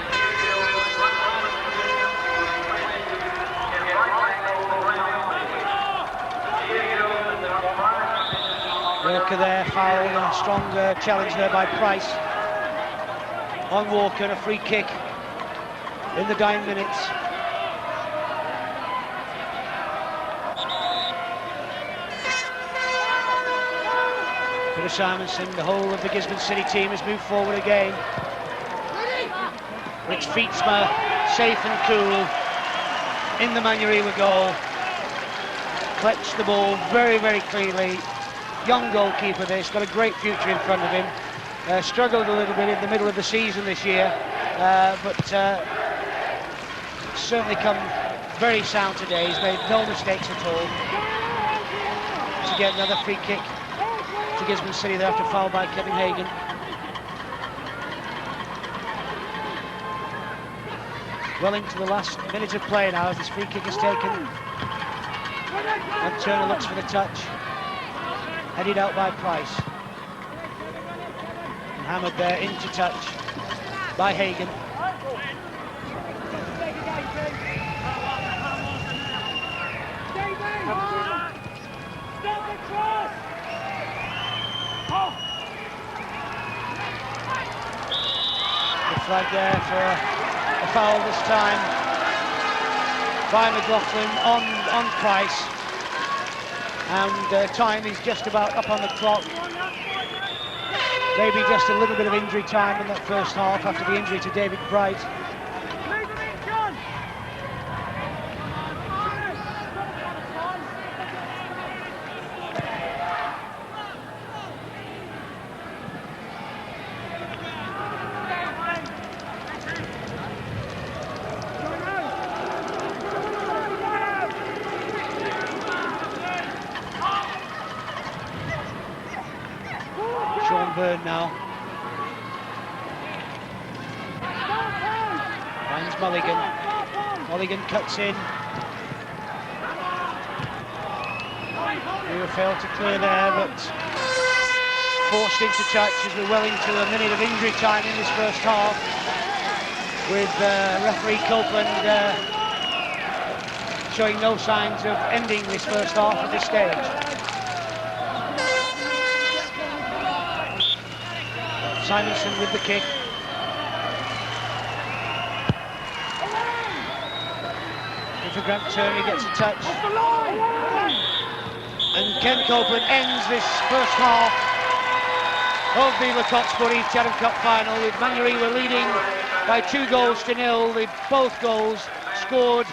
Walker there, foul, and a strong challenge there by Price on Walker, and a free kick in the dying minutes. Peter Simonson, the whole of the Gisborne City team has moved forward again. Rich Fietsma, safe and cool in the Manurewa goal. Clutched the ball very, very cleanly. Young goalkeeper this, got a great future in front of him. Struggled a little bit in the middle of the season this year, but certainly come very sound today. He's made no mistakes at all. To get another free kick to Gisborne City there after foul by Kevin Hagan. Well into the last minute of play now as this free kick is taken And Turner looks for the touch. Headed out by Price. And hammered there into touch by Hagen. The flag there for a foul this time by McLaughlin on Price. And time is just about up on the clock. Maybe just a little bit of injury time in that first half after the injury to David Bright. Now finds Mulligan. Mulligan cuts in. We were failed to clear there, but forced into touch as we're well into a minute of injury time in this first half, with referee Copeland showing no signs of ending this first half at this stage. Simonson with the kick. For Grant Turner gets a touch. And Ken Copeland ends this first half of the Lecoq-Spury Chatham Cup final with Manurewa leading by 2-0 with both goals scored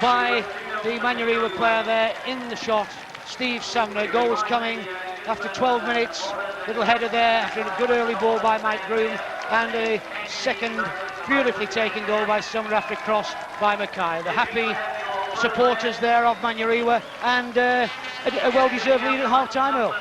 by the Manurewa player there in the shot, Steve Sumner. Goals coming after 12 minutes. Little header there after a good early ball by Mike Groom, and a second beautifully taken goal by Sumner after cross by Mackay. The happy supporters there of Manurewa, and a well-deserved lead at half-time, Earl.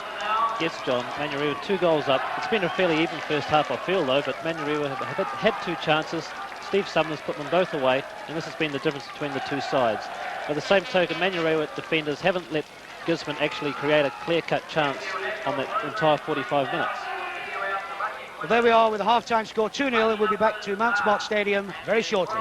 Yes, John, Manurewa 2 goals up. It's been a fairly even first half, I feel, though, but Manurewa have had 2 chances. Steve Sumner's put them both away, and this has been the difference between the two sides. By the same token, Manurewa defenders haven't let Gisborne actually create a clear-cut chance on that entire 45 minutes. Well, there we are with a half-time score 2-0, and we'll be back to Mount Smart Stadium very shortly.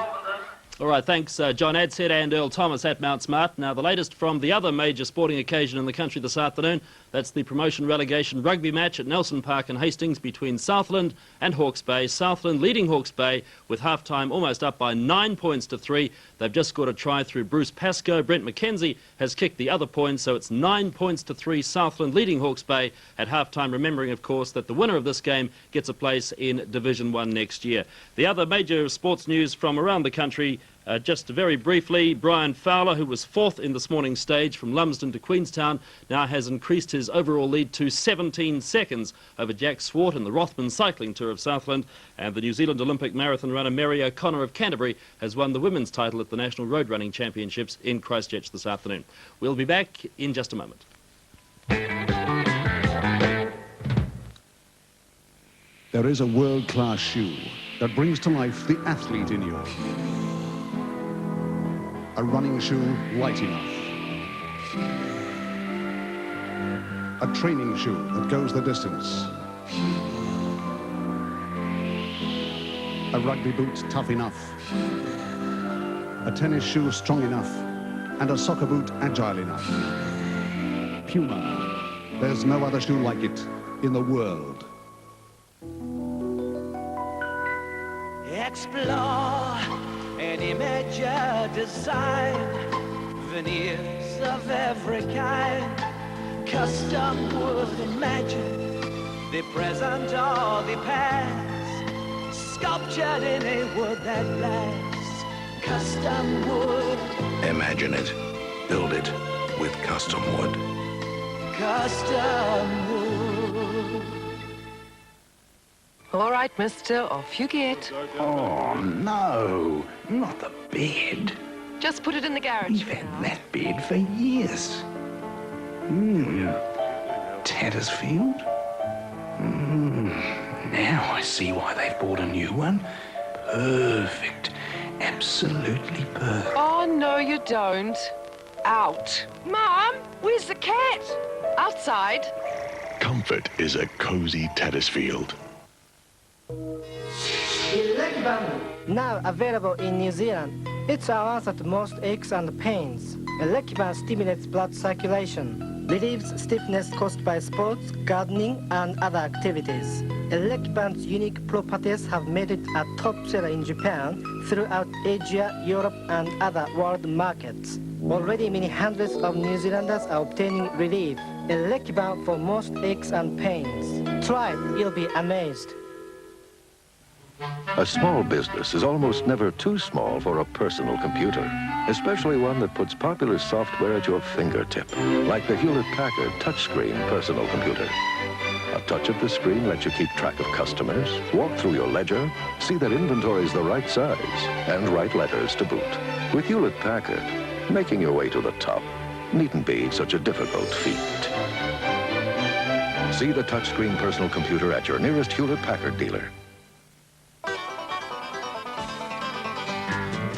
All right, thanks John Adshead and Earl Thomas at Mount Smart. Now the latest from the other major sporting occasion in the country this afternoon, that's the promotion relegation rugby match at Nelson Park in Hastings between Southland and Hawke's Bay. Southland leading Hawke's Bay with half-time almost up by 9 points to 3. They've just scored a try through Bruce Pascoe. Brent McKenzie has kicked the other points, so it's 9 points to 3. Southland leading Hawke's Bay at half-time, remembering, of course, that the winner of this game gets a place in Division 1 next year. The other major sports news from around the country, just very briefly, Brian Fowler, who was 4th in this morning's stage from Lumsden to Queenstown, now has increased his overall lead to 17 seconds over Jack Swart in the Rothman Cycling Tour of Southland. And the New Zealand Olympic marathon runner Mary O'Connor of Canterbury has won the women's title at the National Road Running Championships in Christchurch this afternoon. We'll be back in just a moment. There is a world-class shoe that brings to life the athlete in you. A running shoe light enough. A training shoe that goes the distance. A rugby boot tough enough. A tennis shoe strong enough. And a soccer boot agile enough. Puma. There's no other shoe like it in the world. Explore and image a design, veneers of every kind, custom would imagine the present or the past, sculptured in a wood that lasts, custom wood. Imagine it, build it with custom wood. Custom wood. All right, mister, off you get. Oh, no, not the bed. Just put it in the garage. We've had that bed for years. Tattersfield? Now I see why they've bought a new one. Perfect. Absolutely perfect. Oh, no, you don't. out. Mom, where's the cat? Outside. Comfort is a cozy Tattersfield. Now available in New Zealand, it's our answer to most aches and pains. Electriban stimulates blood circulation, relieves stiffness caused by sports, gardening, and other activities. Electriban's unique properties have made it a top seller in Japan, throughout Asia, Europe, and other world markets. Already many hundreds of New Zealanders are obtaining relief. Electriban for most aches and pains. Try it, you'll be amazed. A small business is almost never too small for a personal computer, especially one that puts popular software at your fingertip, like the Hewlett-Packard touchscreen personal computer. A touch of the screen lets you keep track of customers, walk through your ledger, see that inventory is the right size, and write letters to boot. With Hewlett-Packard, making your way to the top needn't be such a difficult feat. See the touchscreen personal computer at your nearest Hewlett-Packard dealer.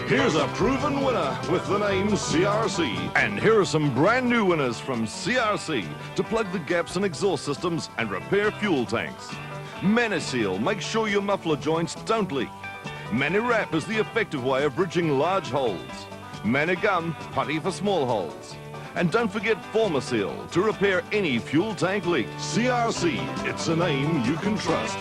Here's a proven winner with the name CRC. And here are some brand new winners from CRC to plug the gaps in exhaust systems and repair fuel tanks. Maniseal makes sure your muffler joints don't leak. Manurewa is the effective way of bridging large holes. Manigum, putty for small holes. And don't forget Formaseal to repair any fuel tank leak. CRC, it's a name you can trust.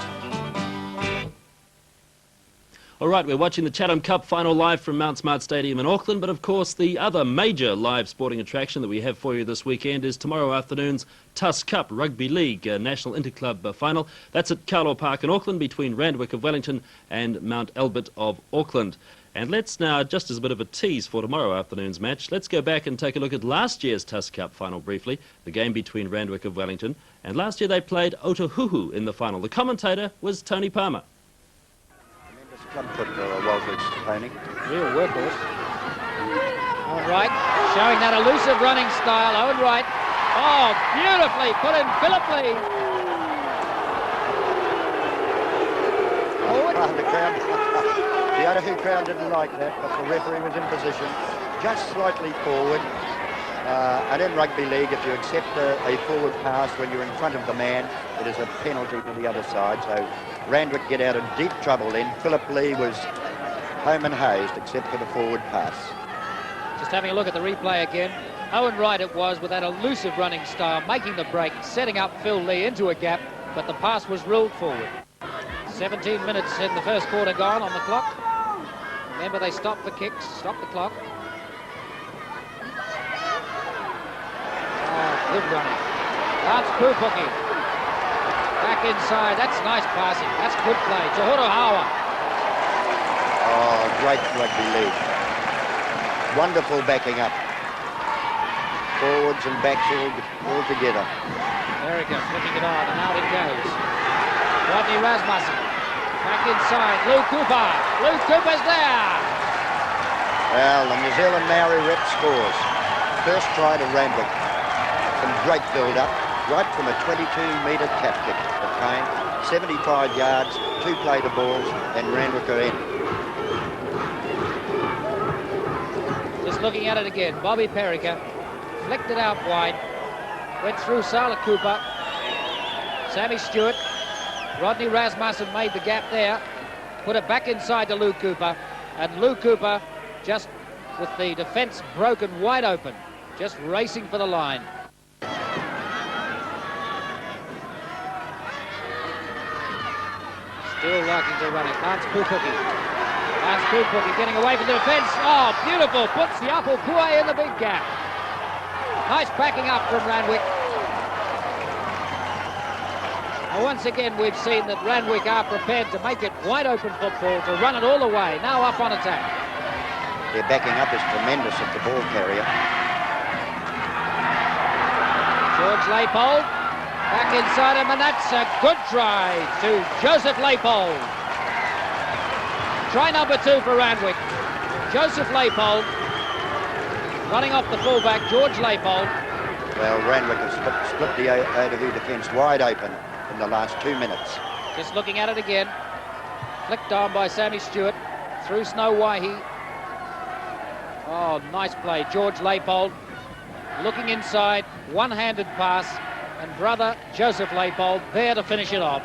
All right, we're watching the Chatham Cup final live from Mount Smart Stadium in Auckland, but of course the other major live sporting attraction that we have for you this weekend is tomorrow afternoon's Tuss Cup Rugby League National Interclub final. That's at Carlaw Park in Auckland between Randwick of Wellington and Mount Albert of Auckland. And let's now, just as a bit of a tease for tomorrow afternoon's match, let's go back and take a look at last year's Tuss Cup final briefly, the game between Randwick of Wellington. And last year they played Otahuhu in the final. The commentator was Tony Palmer. Club foot Walter's pony. Real workhorse. Owen Wright showing that elusive running style. Owen Wright. Oh, beautifully put in Philip Lee. Forward. The Otahuhu crowd didn't like that, but the referee was in position just slightly forward. And in rugby league, if you accept a forward pass when you're in front of the man, it is a penalty to the other side. So Randwick get out of deep trouble then. Philip Lee was home and hosed except for the forward pass. Just having a look at the replay again. Owen Wright it was with that elusive running style, making the break, setting up Phil Lee into a gap, but the pass was ruled forward. 17 minutes in the first quarter gone on the clock. Remember, they stopped the kicks, stopped the clock. Oh, good running. Lance Pupuki. Back inside. That's nice passing. That's good play. Tohoro Hawa. Oh, great rugby league. Wonderful backing up. Forwards and backs all together. Erica flicking it on, and out it goes. Rodney Rasmussen. Back inside. Lou Cooper. Lou Cooper's there. Well, the New Zealand Maori rep scores. First try to Randwick. Some great build-up, right from a 22-metre tap kick that came, 75 yards, 2 play to balls, and Randwick are in. Just looking at it again, Bobby Perica flicked it out wide, went through Sala Cooper, Sammy Stewart, Rodney Rasmussen made the gap there, put it back inside to Lou Cooper, and Lou Cooper just with the defence broken wide open, just racing for the line. Still liking to run it. Lance Pupuki. Lance Pupuki getting away from the defence. Oh, beautiful. Puts the Apple Kue in the big gap. Nice backing up from Randwick. Now, once again, we've seen that Randwick are prepared to make it wide open football, to run it all the way. Now up on attack. Their backing up is tremendous at the ball carrier. George Leipold. Back inside him, and that's a good try to Joseph Leipold. Try number 2 for Randwick. Joseph Leipold running off the fullback, George Leipold. Well, Randwick has split the Otahuhu defence wide open in the last 2 minutes. Just looking at it again. Flicked on by Sammy Stewart through Snow Waihi. Oh, nice play. George Leipold looking inside, one-handed pass, and brother Joseph Leipold there to finish it off.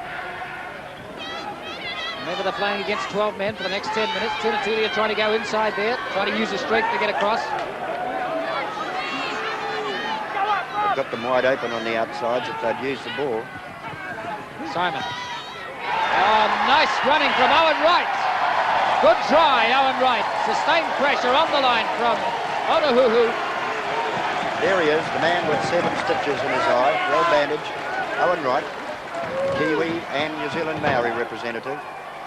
Remember, they're playing against 12 men for the next 10 minutes. Tinatilia trying to go inside there, trying to use his strength to get across. They've got them wide open on the outsides if they'd use the ball. Simon. Oh, nice running from Owen Wright. Good try, Owen Wright. Sustained pressure on the line from Otahuhu. There he is, the man with 7 stitches in his eye, well bandaged. Owen Wright, Kiwi and New Zealand Maori representative.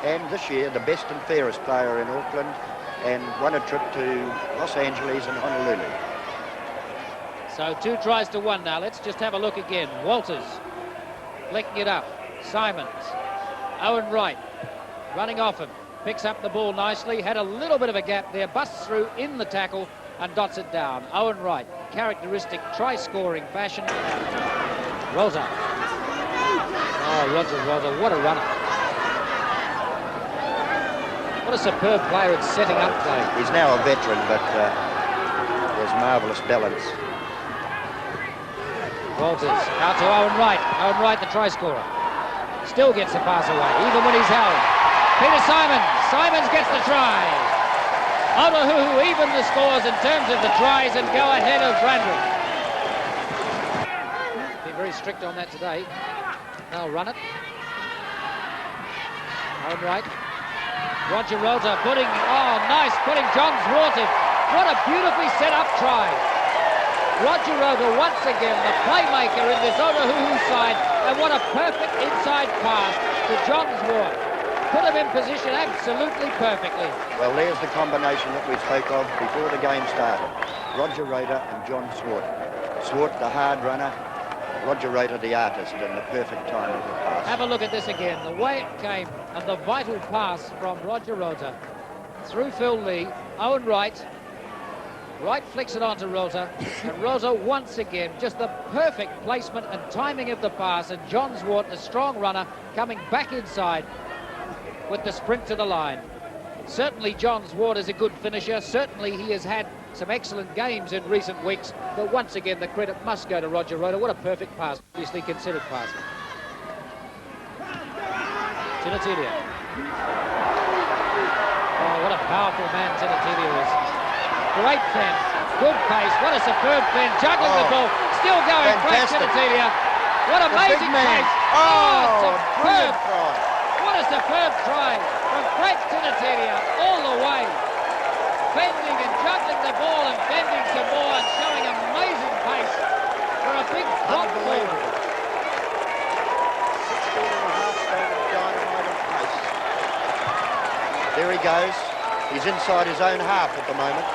And this year, the best and fairest player in Auckland, and won a trip to Los Angeles and Honolulu. So 2 tries to 1 now. Let's just have a look again. Walters flicking it up. Simons. Owen Wright running off him. Picks up the ball nicely. Had a little bit of a gap there. Busts through in the tackle and dots it down. Owen Wright. Characteristic try-scoring fashion. Rosa. Oh, Rosa. What a runner. What a superb player at setting up play. He's now a veteran, but there's marvellous balance. Walters out to Owen Wright. Owen Wright, the try scorer. Still gets the pass away, even when he's held. Peter Simons. Simons gets the try. Otahuhu even the scores in terms of the tries and go ahead of Randwick. Be very strict on that today. They'll run it. Owen Wright. Roger Rota putting John Zwarted. What a beautifully set up try. Roger Rota once again the playmaker in this Otahuhu side, and what a perfect inside pass to John Zwart. Put him in position absolutely perfectly. Well, there's the combination that we spoke of before the game started. Roger Rota and John Swart. Swart, the hard runner, Roger Rota, the artist, and the perfect time of the pass. Have a look at this again. The way it came and the vital pass from Roger Rota through Phil Lee. Owen Wright. Wright flicks it onto Rota, and Rota once again, just the perfect placement and timing of the pass, and John Zwart, the strong runner, coming back inside with the sprint to the line. Certainly John Zwart is a good finisher. Certainly he has had some excellent games in recent weeks, but once again the credit must go to Roger Rota. What a perfect pass, obviously considered pass. Tinatilia. Oh, what a powerful man Tinatilia is. Great pen, good pace, what a superb pen, juggling the ball, still going, great Tinatilia. What amazing pace. Oh, superb. What a superb try from Craig Tinatilia all the way. Bending and juggling the ball and bending some more and showing amazing pace for a big drop forward. 16.5 stone of dynamite and pace. There he goes. He's inside his own half at the moment.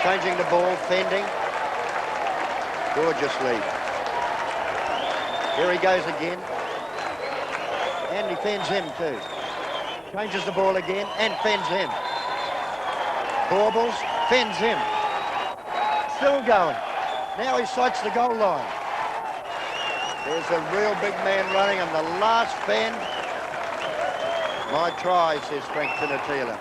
Changing the ball, fending. Gorgeous lead. Here he goes again. And he fends him too. Changes the ball again and fends him. Baubles, fends him. Still going. Now he sights the goal line. There's a real big man running on the last fend. My try, says Frank Tinatilia.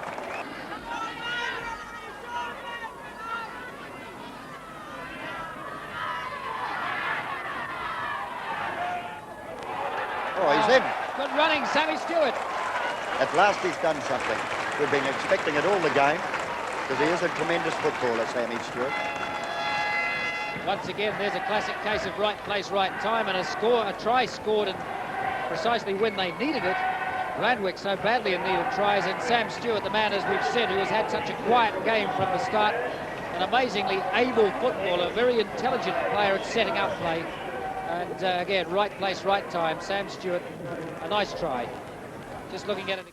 Oh, he's in. Good running, Sammy Stewart. At last he's done something. We've been expecting it all the game, because he is a tremendous footballer, Sammy Stewart. Once again, there's a classic case of right place, right time, and a try scored and precisely when they needed it. Randwick so badly in need of tries, and Sam Stewart, the man, as we've said, who has had such a quiet game from the start, an amazingly able footballer, a very intelligent player at setting up play. And again, right place, right time. Sam Stewart, a nice try. Just looking at it.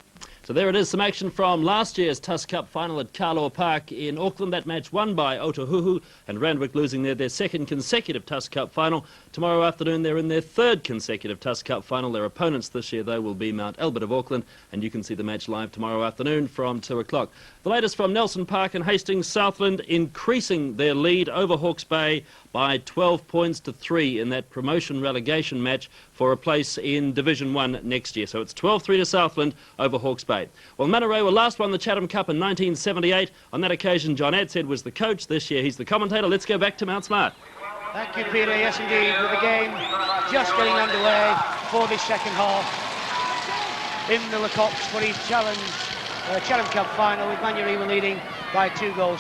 So there it is, some action from last year's Tusk Cup final at Carlaw Park in Auckland. That match won by Otahuhu, and Randwick losing their second consecutive Tusk Cup final. Tomorrow afternoon they're in their third consecutive Tusk Cup final. Their opponents this year, though, will be Mount Albert of Auckland, and you can see the match live tomorrow afternoon from 2 o'clock. The latest from Nelson Park and Hastings, Southland increasing their lead over Hawke's Bay by 12 points to 3 in that promotion relegation match for a place in Division 1 next year. So it's 12-3 to Southland over Hawke's Bay. Adelaide. Well, Manurewa last won the Chatham Cup in 1978. On that occasion, John Edshead was the coach. This year, he's the commentator. Let's go back to Mount Smart. Thank you, Peter. Yes, indeed, with the game just getting underway for this second half in the Lecoqs for his Chatham Cup final, with Manurewa leading by 2-0.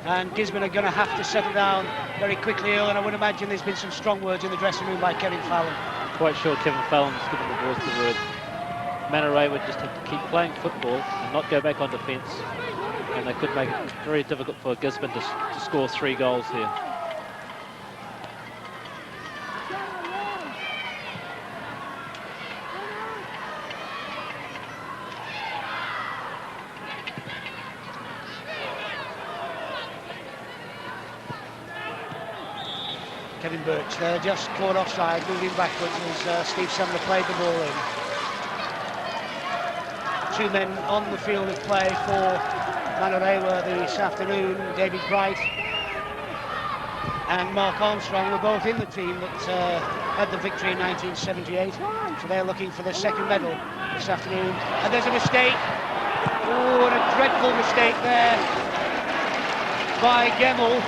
And Gisborne are going to have to settle down very quickly, Earl, and I would imagine there's been some strong words in the dressing room by Kevin Fallon. Quite sure Kevin Fallon's given the boys the word. Manurewa just have to keep playing football and not go back on defence, and they could make it very difficult for Gisborne to score 3 goals here. Kevin Birch there, just caught offside, moving backwards as Steve Sumner played the ball in. 2 men on the field of play for Manurewa this afternoon. David Bright and Mark Armstrong were both in the team that had the victory in 1978. So they're looking for their second medal this afternoon. And there's a mistake. Oh, and a dreadful mistake there by Gemmell.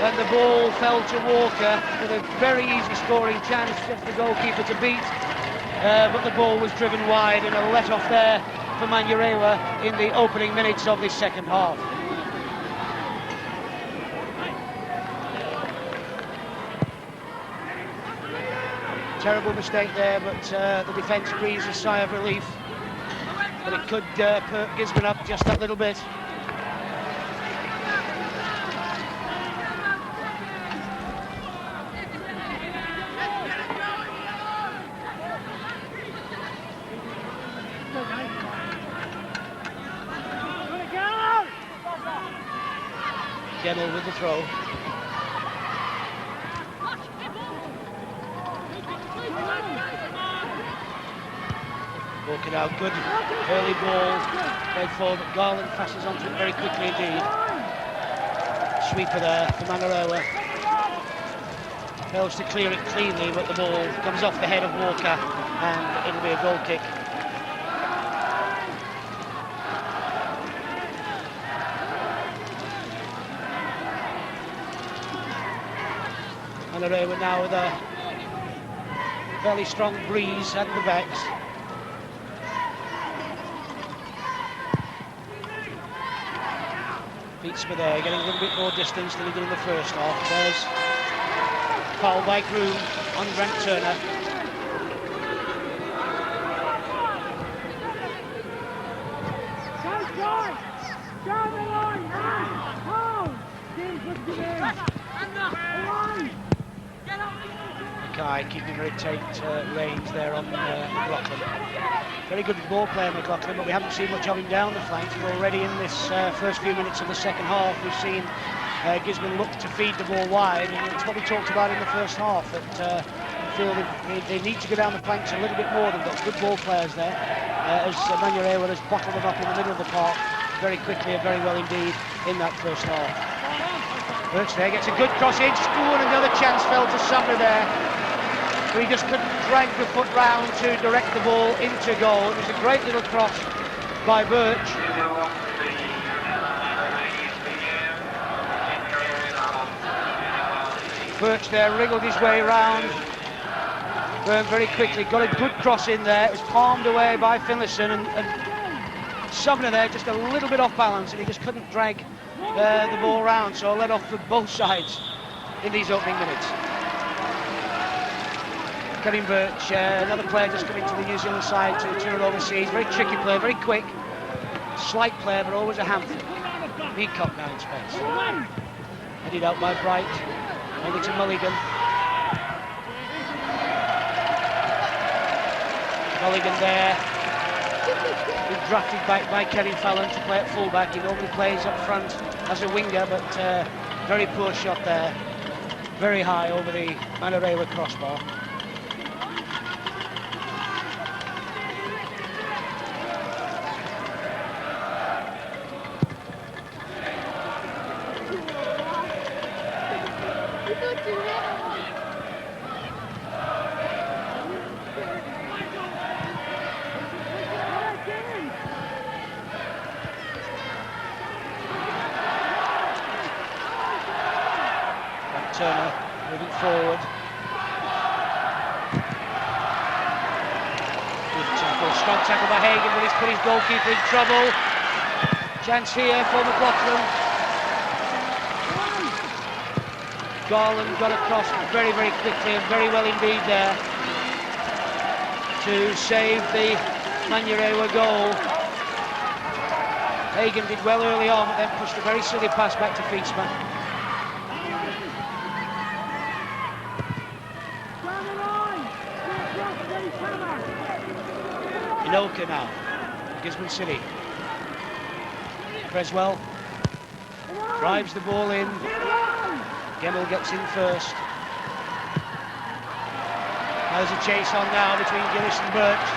And the ball fell to Walker with a very easy scoring chance, just the goalkeeper to beat. But the ball was driven wide, and a let-off there for Manurewa in the opening minutes of this second half. Terrible mistake there, but the defence breathes a sigh of relief. But it could perk Gisborne up just that little bit. Gemmell with the throw. Walking out, good early ball. Played forward, but Garland passes onto it very quickly indeed. Sweeper there for Manurewa. Fails to clear it cleanly, but the ball comes off the head of Walker, and it'll be a goal kick. Manurewa now with a fairly strong breeze at the backs. Pete Smith there getting a little bit more distance than he did in the first half. There's foul by Groom on Grant Turner. Mackay keeping very tight reins there on McLaughlin. Very good ball player, McLaughlin, but we haven't seen much of him down the flanks. But already in this first few minutes of the second half, we've seen Gisborne look to feed the ball wide, and it's what we talked about in the first half, that I feel they need to go down the flanks a little bit more. They've got good ball players there, as Manurewa has bottled them up in the middle of the park very quickly and very well indeed in that first half. Birch there gets a good cross in, and another chance fell to Sumner there. But he just couldn't drag the foot round to direct the ball into goal. It was a great little cross by Birch. Birch there wriggled his way round very quickly, got a good cross in there. It was palmed away by Finlayson, and Sumner there just a little bit off balance, and he just couldn't drag the ball round, so let off for both sides in these opening minutes. Kevin Birch, another player just coming to the New Zealand side to tour overseas. Very tricky player, very quick, slight player, but always a handful. Peacock now in space. Headed out by Bright, only to Mulligan. Mulligan there. Been drafted back by Kevin Fallon to play at fullback. He normally plays up front as a winger, but very poor shot there. Very high over the Manurewa crossbar. Turner moving forward. Good tackle, strong tackle by Hagan, but he's put his goalkeeper in trouble. Chance here for McLaughlin. Garland got across very, very quickly and very well indeed there to save the Manurewa goal. Hagan did well early on, but then pushed a very silly pass back to Fietsma. Inoka now, Gisborne City. Creswell drives the ball in. Gemmell gets in first. There's a chase on now between Gillis and Birch.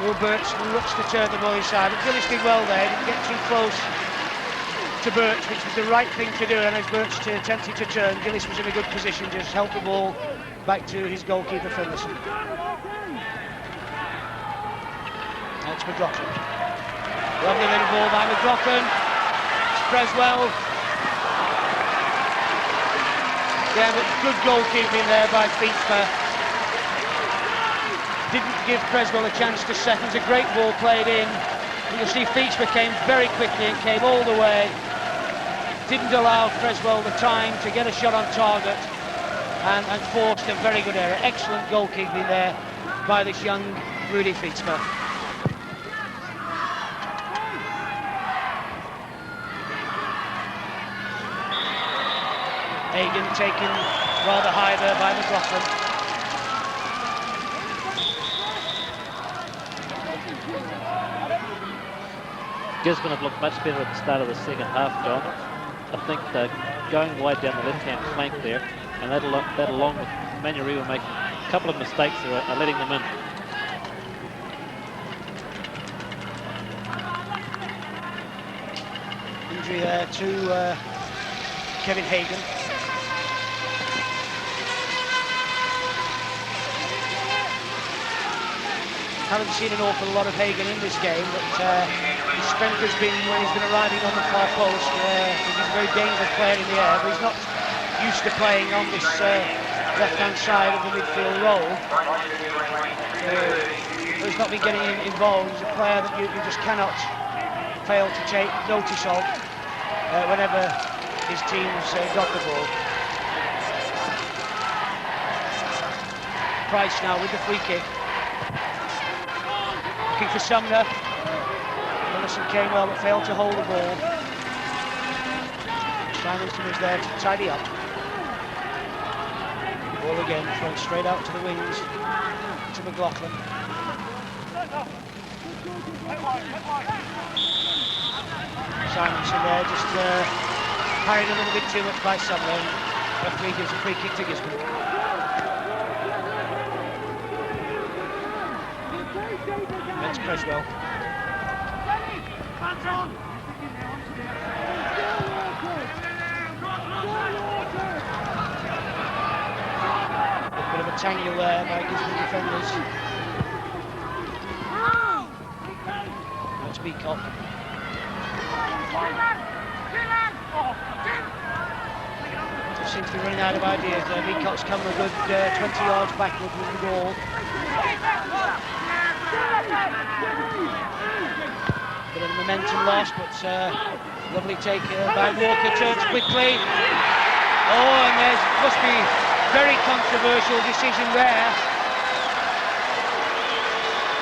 Will Birch looks to turn the ball inside, but Gillis did well there. Didn't get too close to Birch, which was the right thing to do. And as Birch attempted to turn, Gillis was in a good position, just helped the ball back to his goalkeeper, Finlayson. That's McLaughlin. Lovely little ball by McLaughlin. It's Creswell. Yeah, but good goalkeeping there by Fietsma. Didn't give Creswell a chance to set. It was a great ball played in. You can see Fietsma came very quickly and came all the way. Didn't allow Creswell the time to get a shot on target and forced a very good error. Excellent goalkeeping there by this young Rudy Fietsma. Hagan taken rather high there by McLaughlin. Gisborne have looked much better at the start of the second half, John. I think they're going wide down the left-hand flank there, and that along with Manurewa making a couple of mistakes there are letting them in. Injury there to Kevin Hagan. Haven't seen an awful lot of Hagan in this game, but his strength has been when he's been arriving on the far post. He's a very dangerous player in the air, but he's not used to playing on this left-hand side of the midfield role. He's not been getting involved. He's a player that you just cannot fail to take notice of whenever his team's got the ball. Price now with the free kick. Looking for Sumner. Ellison came well but failed to hold the ball. Simonson was there to tidy up. Ball again thrown straight out to the wings to McLaughlin. Simonson there just carried a little bit too much by Sumner. Referee gives a free kick to Gisborne. That's Creswell. A bit of a tangle there by Gisborne defenders. That's Beacock. Seems to be running out of ideas there. Beacock's come a good 20 yards backward with the ball. Bit of momentum lost, but lovely take by Walker, turns quickly. Oh, and there must be very controversial decision there.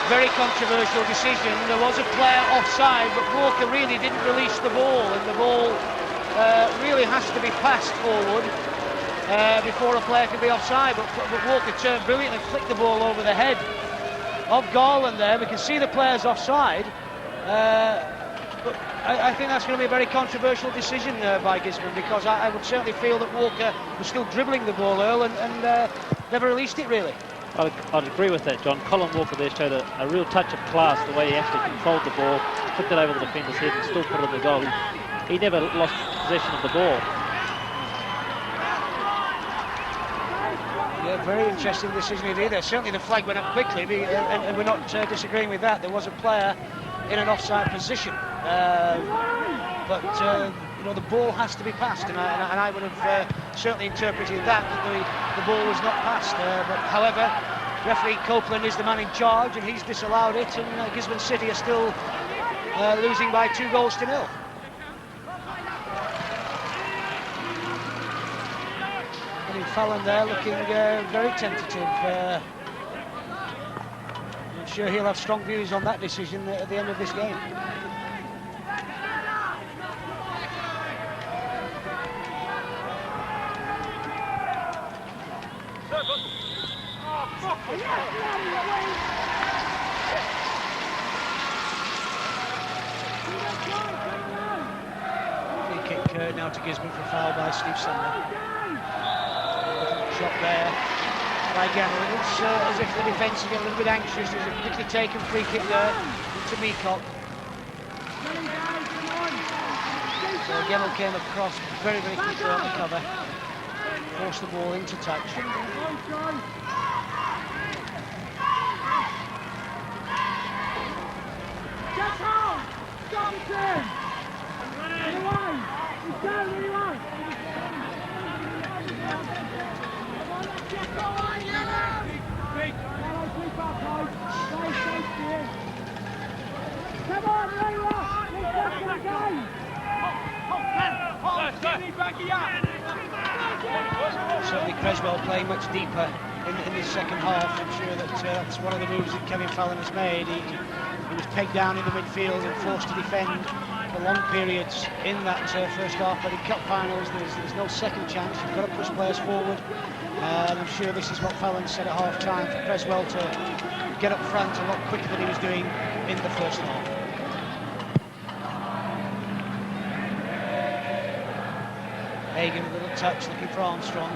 Very controversial decision. There was a player offside, but Walker really didn't release the ball, and the ball really has to be passed forward before a player can be offside. But Walker turned brilliantly, flicked the ball over the head of Garland there. We can see the players offside. But I think that's going to be a very controversial decision by Gisborne, because I would certainly feel that Walker was still dribbling the ball, Earl, and never released it really. I'd agree with that, John. Colin Walker there showed a real touch of class, the way he actually controlled the ball, flicked it over the defender's head and still put it in the goal. He never lost possession of the ball. Yeah, very interesting decision indeed. Certainly the flag went up quickly, and we're not disagreeing with that. There was a player in an offside position, but you know, the ball has to be passed, and I would have certainly interpreted that the ball was not passed. But however, referee Copeland is the man in charge, and he's disallowed it, and Gisborne City are still losing by 2-0. Fallon there looking very tentative. I'm sure he'll have strong views on that decision at the end of this game. Free kick now to Gisborne for a foul by Steve Sumner. Shot there by Gannon. It's as if the defence is getting a little bit anxious. There's a quickly taken free kick there to Meacock. So Gemmell came across very quickly on the cover, forced the ball into touch. Certainly Creswell playing much deeper in the second half. I'm sure that that's one of the moves that Kevin Fallon has made. He was pegged down in the midfield and forced to defend for long periods in that first half. But in cup finals, there's no second chance. You've got to push players forward. And I'm sure this is what Fallon said at half-time, for Creswell to get up front a lot quicker than he was doing in the first half. Hagan, a little touch, looking for Armstrong.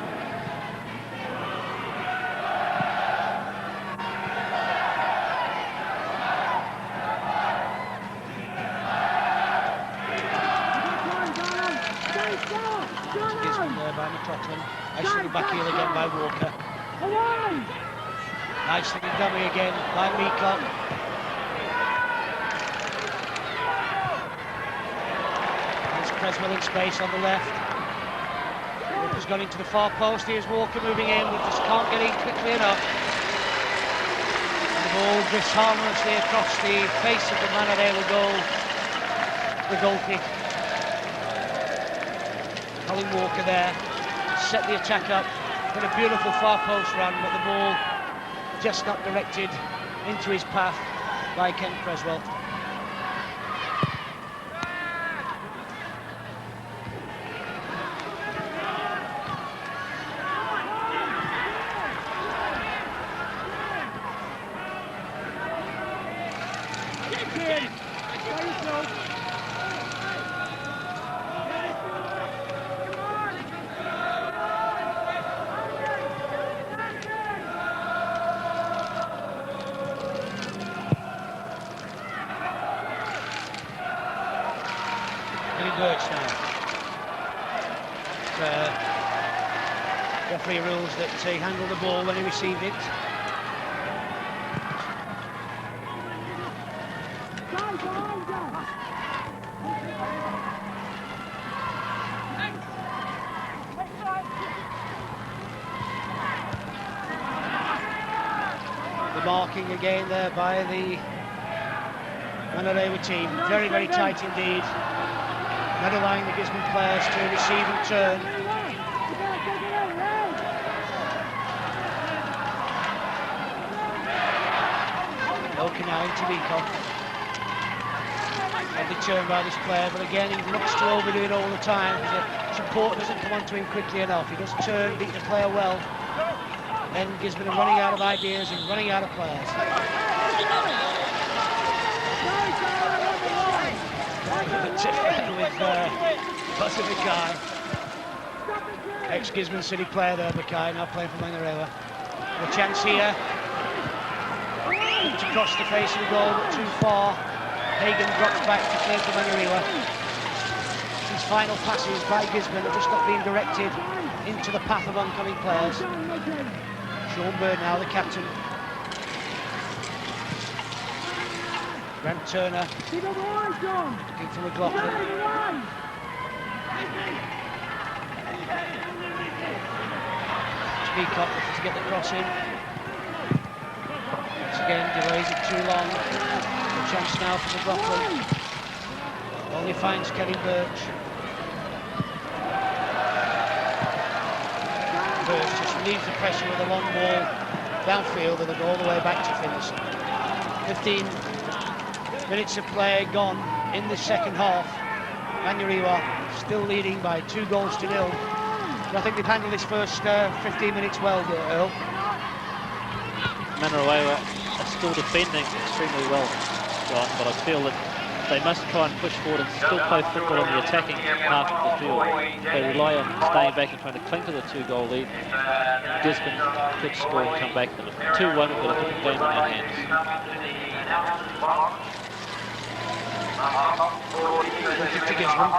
Gisborne there by McLaughlin. Nice little back heel again by Walker. Nice little dummy again by Meacock. There's Creswell in space on the left. Walker's gone into the far post. Here's Walker moving in, but just can't get in quickly enough. And the ball drifts harmlessly across the face of the Manurewa goal. The goal kick. Colin Walker there, set the attack up, did a beautiful far post run, but the ball just not directed into his path by Ken Creswell. Referee rules that he handled the ball when he received it. The marking again there by the Manurewa team. Very tight indeed. Not allowing the Gisborne players to receive and turn. Now into Meacock. Lovely turn by this player, but again he looks to overdo it all the time. The support doesn't come onto him quickly enough. He does turn, beat the player well. Then Gisborne are running out of ideas and running out of players. With Buster Mackay. Ex-Gisborne City player there, Mackay, now playing for Manurewa. A chance here. Across the face of the goal, but too far. Hagan drops back to play for Manurewa. These final passes by Gisborne have just not been directed into the path of oncoming players. Sean Bird now, the captain. Grant Turner looking for McLaughlin. Peacock looking to get the cross in. Once again, delays it too long. A chance now for McLaughlin. Only finds Kevin Birch. Birch just relieves the pressure with a long ball downfield and it'll go all the way back to Finlayson. 15 minutes of play gone in the second half. Manurewa still leading by 2-0. I think they've handled this first 15 minutes well, Earl. Manurewa are still defending extremely well, John, but I feel that they must try and push forward and still play football in the attacking half of the field. They rely on staying back and trying to cling to the 2-goal lead. Gisborne could score and come back. But 2-1, we've got a different game in our hands. To Gisborne.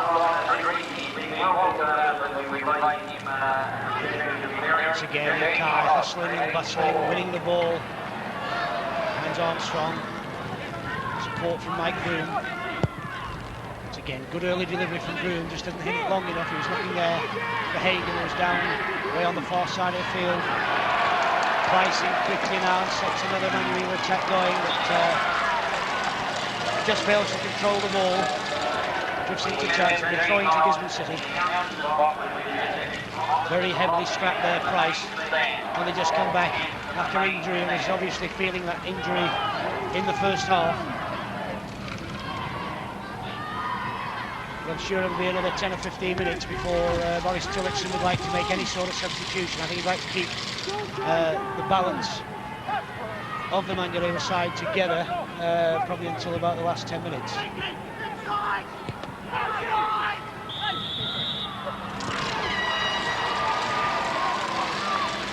Once again, Mackay hustling and bustling, winning the ball. Hands Armstrong. Support from Mike Groom. Once again, good early delivery from Groom, just didn't hit it long enough. He was looking there for Hagan, who was down way on the far side of the field. Pricing quickly now and sets another Manurewa attack going, but just fails to control the ball. Drifts into Chatham, they're throwing to Gisborne City. Very heavily strapped there, Price. Only just come back after injury and is obviously feeling that injury in the first half. I'm sure it'll be another 10 or 15 minutes before Boris Tillotson would like to make any sort of substitution. I think he'd like to keep the balance of the Manurewa side together, probably until about the last 10 minutes.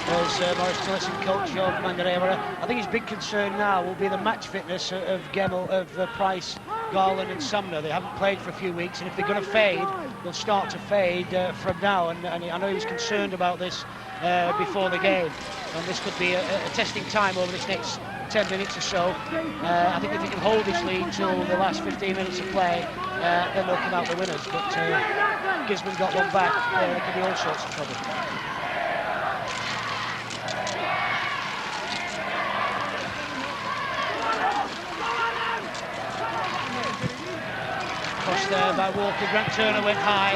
As Boris Tillotson, coach of Manurewa, I think his big concern now will be the match fitness of Gemmell, of Price, Garland and Sumner. They haven't played for a few weeks, and if they're going to fade, they'll start to fade from now. And I know he was concerned about this before the game, and this could be a testing time over this next 10 minutes or so. I think if they can hold this lead till the last 15 minutes of play, then they'll come out the winners. But Gisborne got one back. There could be all sorts of trouble. Cross there by Walker. Grant Turner went high.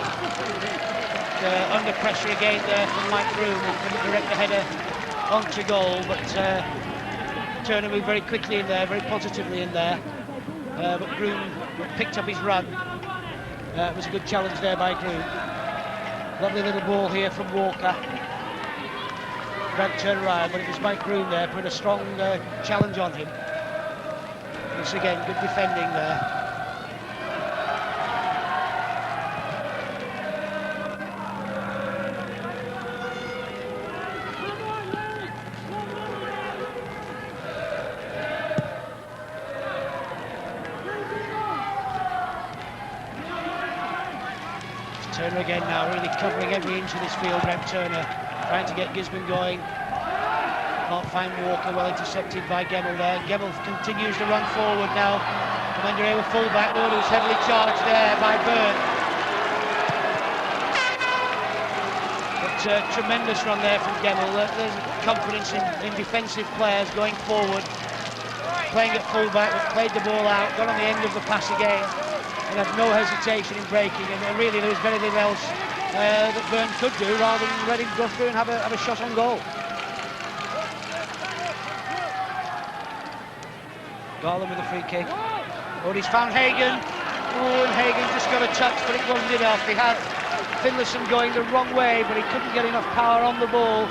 Under pressure again there from Mike Groom, who couldn't direct the header onto goal, but Turner moved very quickly in there, very positively in there. But Groom picked up his run. It was a good challenge there by Groom. Lovely little ball here from Walker. Grant Turner around, but it was Mike Groom there, put a strong challenge on him. Once again, good defending there. Turner again now, really covering every inch of this field. Grant Turner trying to get Gisborne going. Can't find Walker, well intercepted by Gemmell there. Gemmell continues to run forward now. Manurewa full-back, though, who's heavily charged there by Byrne. But tremendous run there from Gemmell. There's confidence in defensive players going forward. Playing at full-back, played the ball out, got on the end of the pass again. And had no hesitation in breaking, and really there was very little else that Byrne could do rather than let him go through and have a shot on goal. Garland with a free kick. Oh, he's found Hagan. Oh, and Hagan just got a touch, but it wasn't enough. He had Finlayson going the wrong way, but he couldn't get enough power on the ball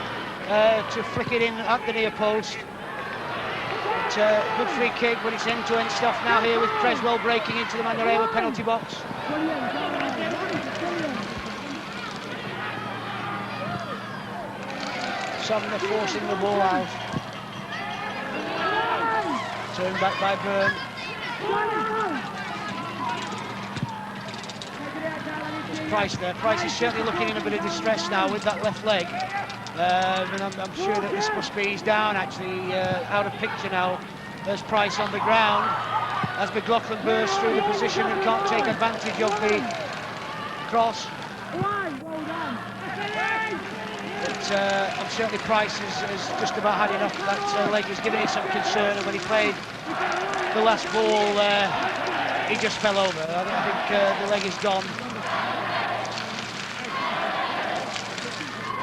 to flick it in at the near post. Good free kick, but it's end-to-end stuff now here with Creswell breaking into the Manurewa penalty box. Sumner forcing the ball out. Turned back by Byrne. There's Price there. Price is certainly looking in a bit of distress now with that left leg. And I'm sure that this must be, he's down actually, out of picture now. There's Price on the ground as McLaughlin bursts through the position and can't take advantage of the cross. But certainly Price has just about had enough. That leg is giving it some concern, and when he played the last ball, he just fell over. I think the leg is gone.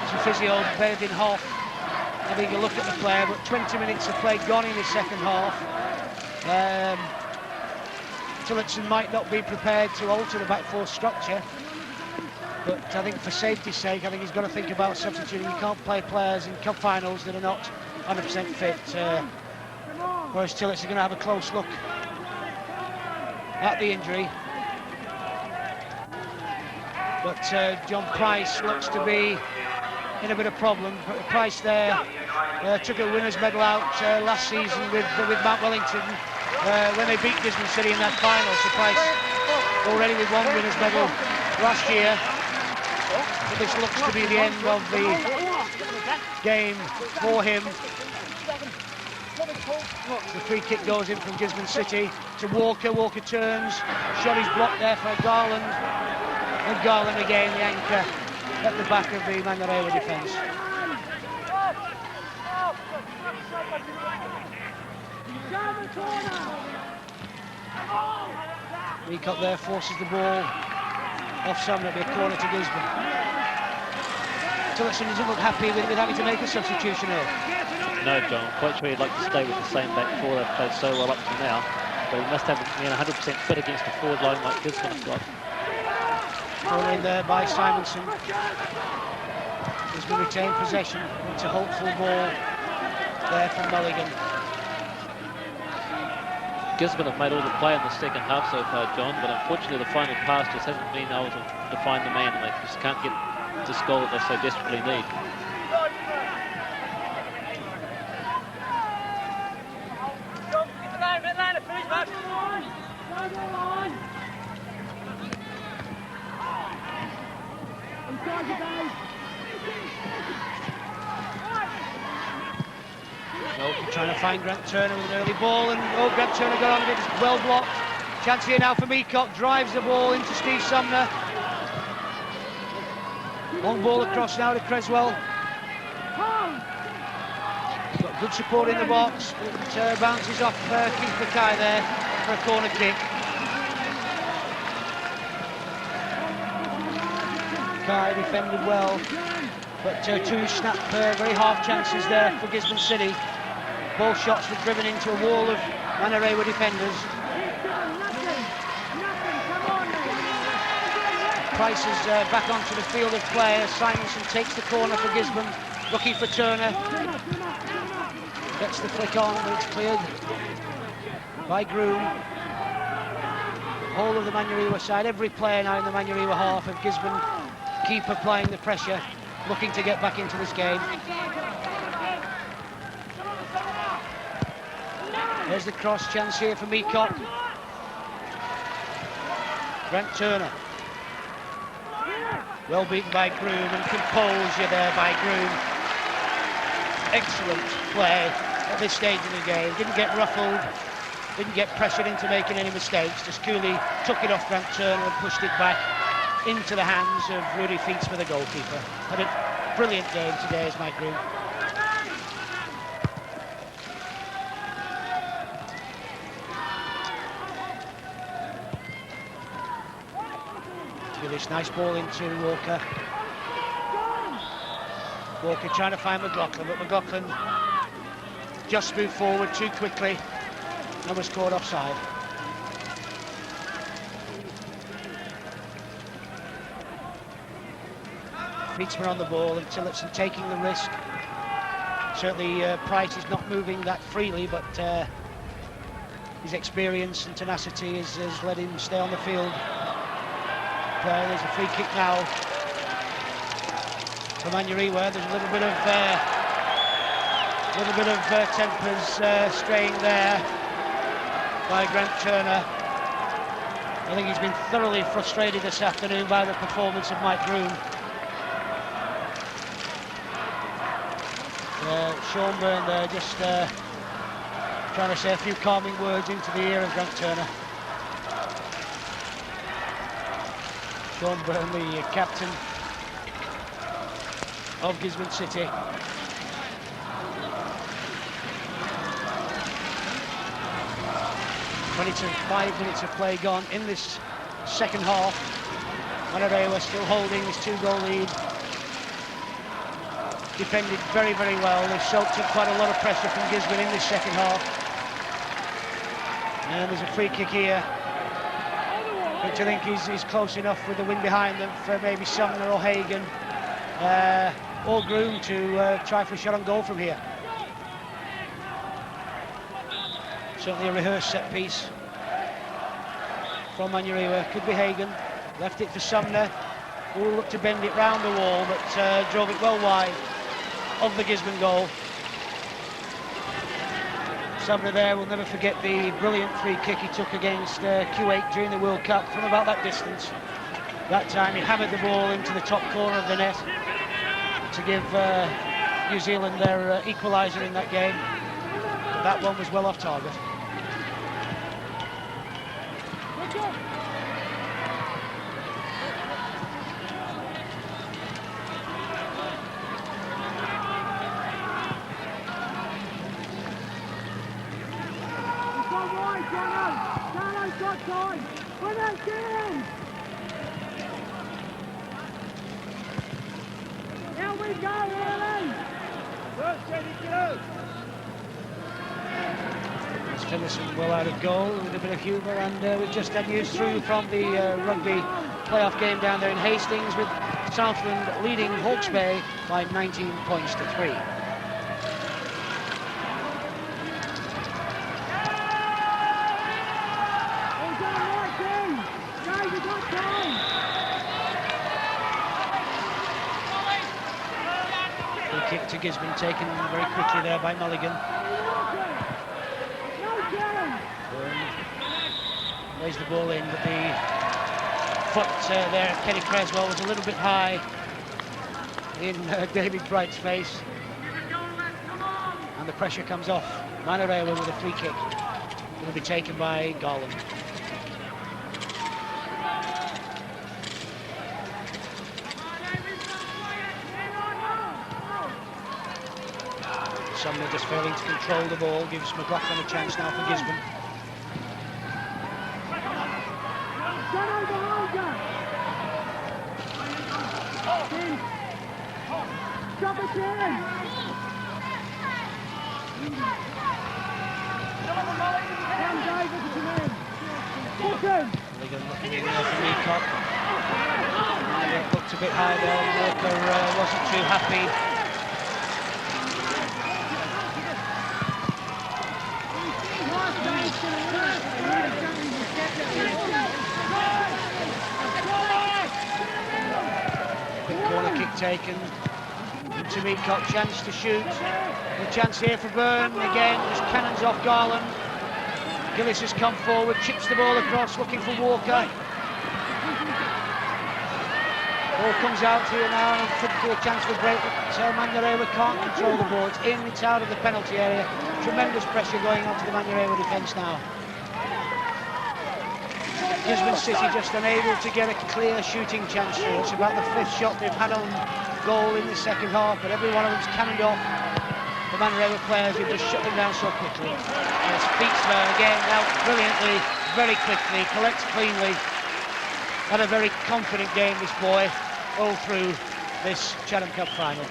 As a physio, Bernard Hoff having a look at the player, but 20 minutes of play gone in the second half. Tillotson might not be prepared to alter the back four structure, but I think for safety's sake, I think he's got to think about substituting. You can't play players in cup finals that are not 100% fit. Whereas Tillotson are going to have a close look at the injury. But John Price looks to be in a bit of problem. Price there took a winner's medal out last season with Mount Wellington when they beat Gisborne City in that final. So Price already with one winner's medal last year. But this looks to be the end of the game for him. The free kick goes in from Gisborne City to Walker. Walker turns, shot is blocked there for Garland. And Garland again, the anchor at the back of the Manurewa defence. Meacock there forces the ball off Sumner, it'll be a corner to Gisborne. Tillotson doesn't look happy with having to make a substitution here. No, John, I'm quite sure he'd like to stay with the same back four. They've played so well up to now, but he must have been 100% fit against a forward line like Gisborne has got. Ball in there by Simonson. Gisborne retain possession. It's a hopeful ball there from Mulligan. Gisborne have made all the play in the second half so far, John, but unfortunately the final pass just hasn't been able to find the man, and they just can't get this goal that they so desperately need. Trying to find Grant Turner with an early ball, and Grant Turner got on it, it's well blocked. Chance here now for Meacock, drives the ball into Steve Sumner. Long ball across now to Creswell. He's got good support in the box. It bounces off Keith Mackay there for a corner kick. Mackay defended well, but two snap, very half chances there for Gisborne City. Both shots were driven into a wall of Manurewa defenders. Price is back onto the field of play as Simonson takes the corner for Gisborne, looking for Turner. Gets the flick on, but it's cleared by Groom. Whole of the Manurewa side, every player now in the Manurewa half of Gisborne keep applying the pressure, looking to get back into this game. There's the cross, chance here for Meacock. Grant Turner. Well beaten by Groom, and composure there by Groom. Excellent play at this stage of the game. Didn't get ruffled, didn't get pressured into making any mistakes. Just coolly took it off Grant Turner and pushed it back into the hands of Rudy Feats for the goalkeeper. Had a brilliant game today as Mike Groom. This nice ball into Walker. Walker trying to find McLaughlin, but McLaughlin just moved forward too quickly and was caught offside. Feetsman on the ball and Tillotson taking the risk. Certainly Price is not moving that freely, but his experience and tenacity has let him stay on the field. There's a free kick now for Manurewa. There's a little bit of tempers straying there by Grant Turner. I think he's been thoroughly frustrated this afternoon by the performance of Mike Groom. Sean Byrne there just trying to say a few calming words into the ear of Grant Turner. Sean Byrne, the captain of Gisborne City. Five minutes of play gone in this second half. Manurewa still holding this 2-goal lead. Defended very, very well. They've soaked up quite a lot of pressure from Gisborne in this second half. And there's a free kick here, which I think is close enough with the wind behind them for maybe Sumner or Hagan or Groom to try for a shot on goal from here. Certainly a rehearsed set piece from Manurewa. Could be Hagan. Left it for Sumner, who will look to bend it round the wall, but drove it well wide of the Gisborne goal. Sumner there will never forget the brilliant free kick he took against Kuwait during the World Cup from about that distance. That time he hammered the ball into the top corner of the net to give New Zealand their equaliser in that game. But that one was well off target. Well out of goal with a bit of humour, and we've just had news through from the rugby playoff game down there in Hastings, with Southland leading Hawke's Bay by 19 points to 3. Free kick to Gisborne, taken very quickly there by Mulligan. Plays the ball in, but the foot there, Kenny Creswell, was a little bit high in David Bright's face, and the pressure comes off. Manurewa with a free kick. It will be taken by Garland. Sumner just failing to control the ball, gives McLaughlin a chance now for Gisborne. Stop it, Mulligan looking in there for Meacock. It looked a bit high there, and Walker wasn't too happy. Corner kick taken into Meacock, chance to shoot. A chance here for Byrne, again just cannons off Garland. Gillis has come forward, chips the ball across, looking for Walker. Ball comes out here now, and could be a chance for break, but Manurewa can't control the ball. It's in, it's out of the penalty area. Tremendous pressure going onto the Manurewa defence now. Gisborne City just unable to get a clear shooting chance here. It's about the 5th shot they've had on goal in the second half, but every one of them's cannoned off. The Manurewa players who just shut them down so quickly. Yes, Featsler again out brilliantly, very quickly, collects cleanly. Had a very confident game, this boy, all through this Chatham Cup final.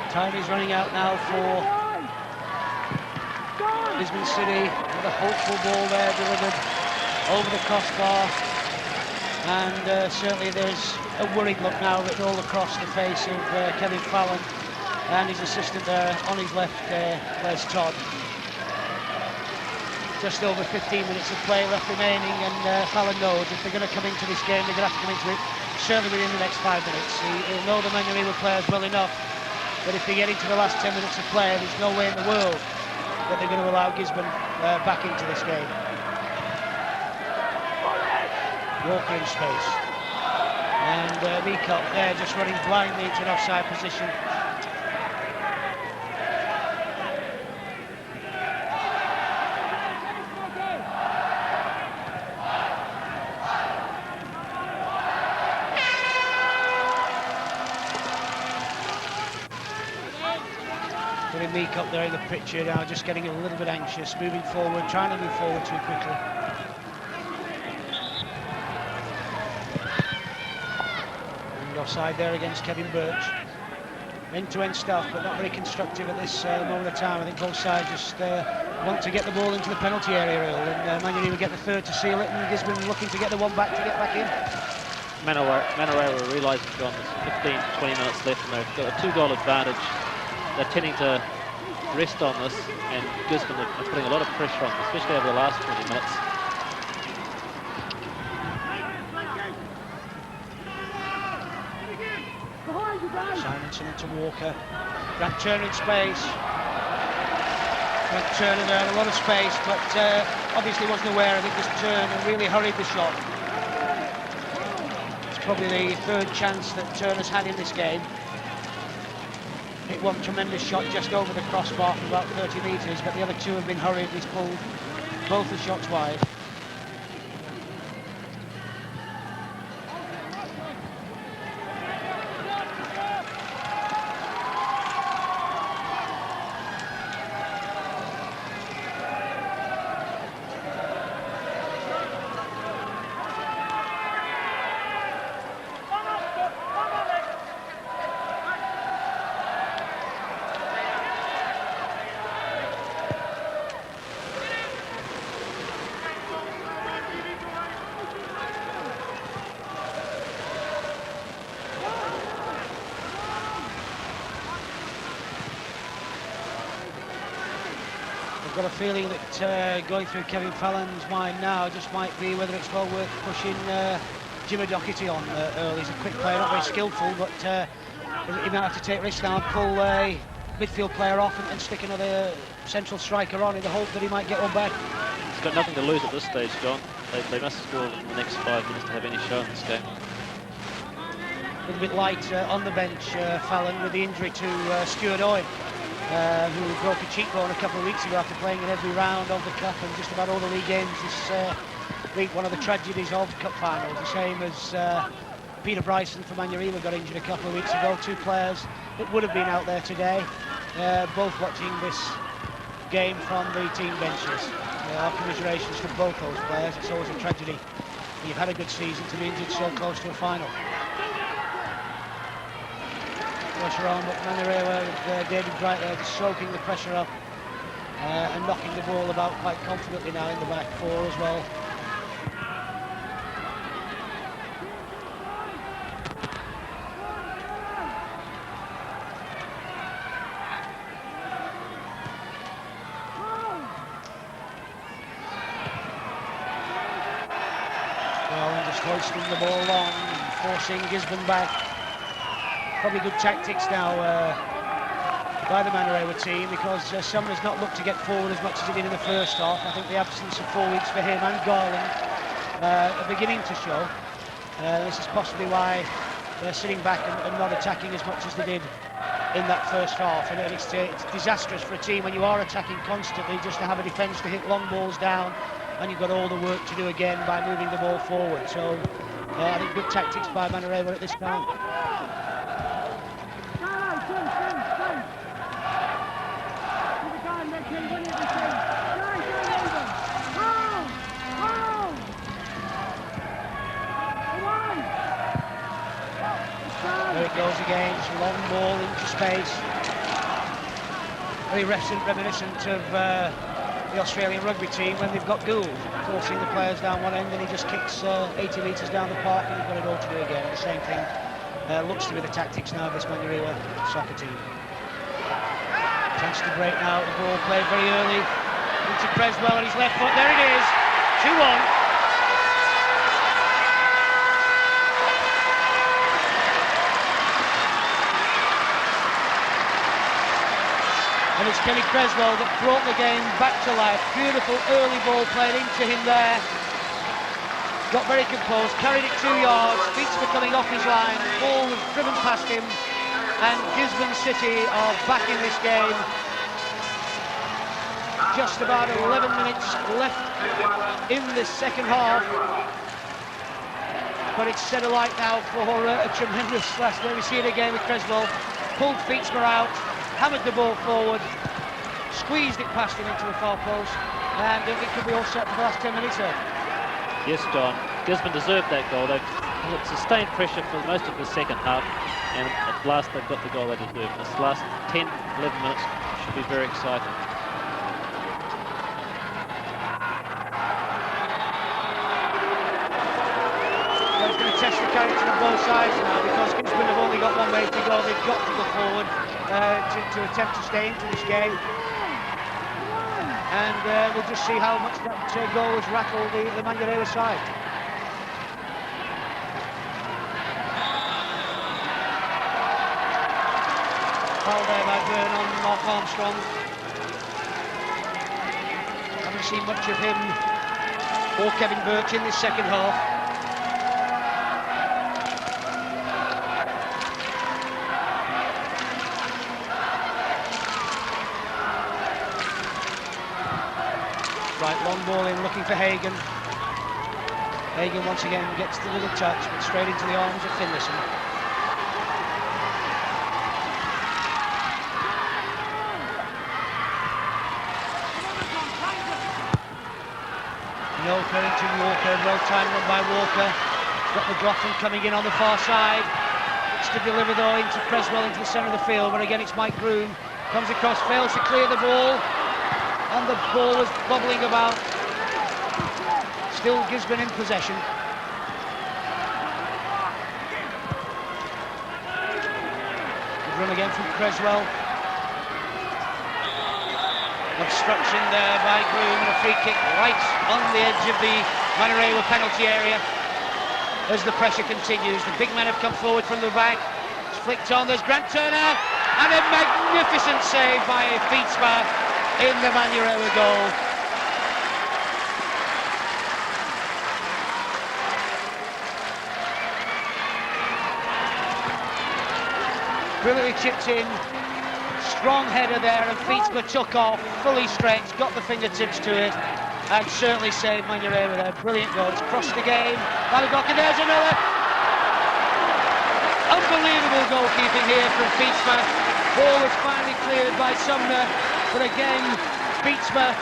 Time is running out now for Gisborne City, with a hopeful ball there delivered over the crossbar, and certainly there's a worried look now written all across the face of Kevin Fallon and his assistant there on his left, there's Todd. Just over 15 minutes of play left remaining, and Fallon knows if they're going to come into this game, they're going to have to come into it certainly within the next 5 minutes. He'll know the Manurewa players well enough But if they get into the last 10 minutes of play, there's no way in the world that they're going to allow Gisborne back into this game. Walker in space. And Meacock there just running blindly into an offside position. Putting Meacock there in the picture now, just getting a little bit anxious, moving forward, trying to move forward too quickly. Offside there against Kevin Birch. End-to-end stuff, but not very constructive at this moment of time. I think both sides just want to get the ball into the penalty area, and Manurewa get the third to seal it, and Gisborne looking to get the one back to get back in. Manurewa realising, John, there's 15 to 20 minutes left, and they've got a 2-goal advantage. They're tending to rest on this, and Gisborne are putting a lot of pressure on them, especially over the last 20 minutes. Simonson into Walker. Grant Turner in space. Grant Turner there had a lot of space, but obviously wasn't aware of it, this turn, and really hurried the shot. It's probably the third chance that Turner's had in this game. Hit one tremendous shot just over the crossbar from about 30 metres, but the other two have been hurried. He's pulled both the shots wide. I've got a feeling that going through Kevin Fallon's mind now just might be whether it's well worth pushing Jimmy Doherty on early. He's a quick player, not very skillful, but he might have to take risks now and pull a midfield player off and stick another central striker on in the hope that he might get one back. He's got nothing to lose at this stage, John. They must score in the next 5 minutes to have any show in this game. A little bit light on the bench, Fallon, with the injury to Stuart Owen. Who broke a cheekbone a couple of weeks ago after playing in every round of the Cup and just about all the league games this week. One of the tragedies of Cup finals, the same as Peter Bryson from Manurewa got injured a couple of weeks ago. Two players that would have been out there today, both watching this game from the team benches. Our commiserations to both those players. It's always a tragedy when you've had a good season to be injured so close to a final. Pressure on, but Manurewa with David Bright there just soaking the pressure up and knocking the ball about quite confidently now in the back four as well. Well, and just hoisting the ball long and forcing Gisborne back. Probably good tactics now by the Manurewa team, because Sumner's not looked to get forward as much as he did in the first half. I think the absence of 4 weeks for him and Garland are beginning to show. This is possibly why they're sitting back and not attacking as much as they did in that first half. And it's disastrous for a team when you are attacking constantly just to have a defence to hit long balls down, and you've got all the work to do again by moving the ball forward. So I think good tactics by Manurewa at this time. There it goes again, it's a long ball into space. Very reminiscent of the Australian rugby team when they've got Gould forcing the players down one end, and he just kicks 80 metres down the park, and you've got it all to do again. The same thing looks to be the tactics now of this Manurewa soccer team. Chance to break now, the ball played very early into Creswell on his left foot. There it is, 2-1. And it's Kenny Creswell that brought the game back to life. Beautiful early ball played into him there. Got very composed, carried it 2 yards, feet were coming off his line, ball was driven past him, and Gisborne City are back in this game. Just about 11 minutes left in the second half. But it's set alight now for a tremendous last day. We see it again with Creswell. Pulled Feetsma out, hammered the ball forward, squeezed it past him into the far post, and it could be all set for the last 10 minutes there. Yes, John. Gisborne deserved that goal. They've sustained pressure for most of the second half, and at last they've got the goal they deserve. This last 10, 11 minutes should be very exciting. Well, it's going to test the character of both sides now, because Gisborne have only got one way to go. They've got to go forward to attempt to stay into this game. And we'll just see how much that goal has rattled the Manurewa side. Foul there by Byrne on Mark Armstrong. Haven't seen much of him or Kevin Birch in this second half. Right, long ball in, looking for Hagan. Hagan once again gets the little touch, but straight into the arms of Finlayson. Noka into Walker, well-timed run by Walker. Got McLaughlin coming in on the far side. It's to deliver though into Creswell into the centre of the field, but again it's Mike Groom. Comes across, fails to clear the ball. And the ball was bobbling about. Still Gisborne in possession. Good run again from Creswell. Obstruction there by Groom, and a free kick right on the edge of the Manurewa penalty area as the pressure continues. The big men have come forward from the back. It's flicked on, there's Grant Turner, and a magnificent save by Feetsma in the Manurewa goal. Brilliantly chipped in, strong header there, and Feetsma took off, fully stretched, got the fingertips to it, and certainly saved Manurewa there. Brilliant goal. It's crossed the game. Ballygock, and there's another. Unbelievable goalkeeping here from Feetsma. Ball is finally cleared by Sumner. But again, Feetsma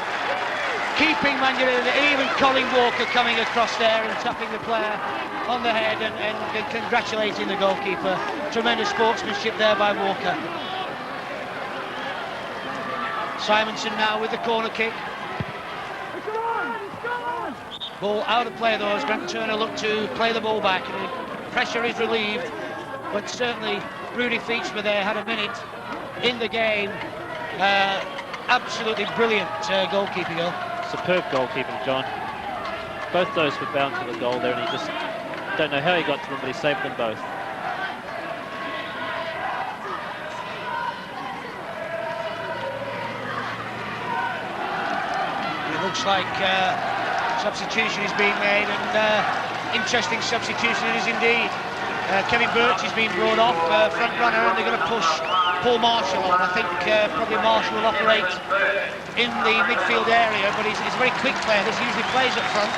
keeping Manurewa, even Colin Walker coming across there and tapping the player on the head and congratulating the goalkeeper. Tremendous sportsmanship there by Walker. Simonson now with the corner kick. Ball out of play though as Grant Turner looked to play the ball back, and pressure is relieved. But certainly Rudy Feetsma there had a minute in the game. Absolutely brilliant goalkeeping. Superb goalkeeping, John. Both those were bound to the goal there, and he just don't know how he got to them, but he saved them both. It looks like substitution is being made, and interesting substitution it is indeed. Kevin Birch is being brought off, front runner, and they're going to push Paul Marshall on. I think probably Marshall will operate in the midfield area, but he's a very quick player. This usually plays up front.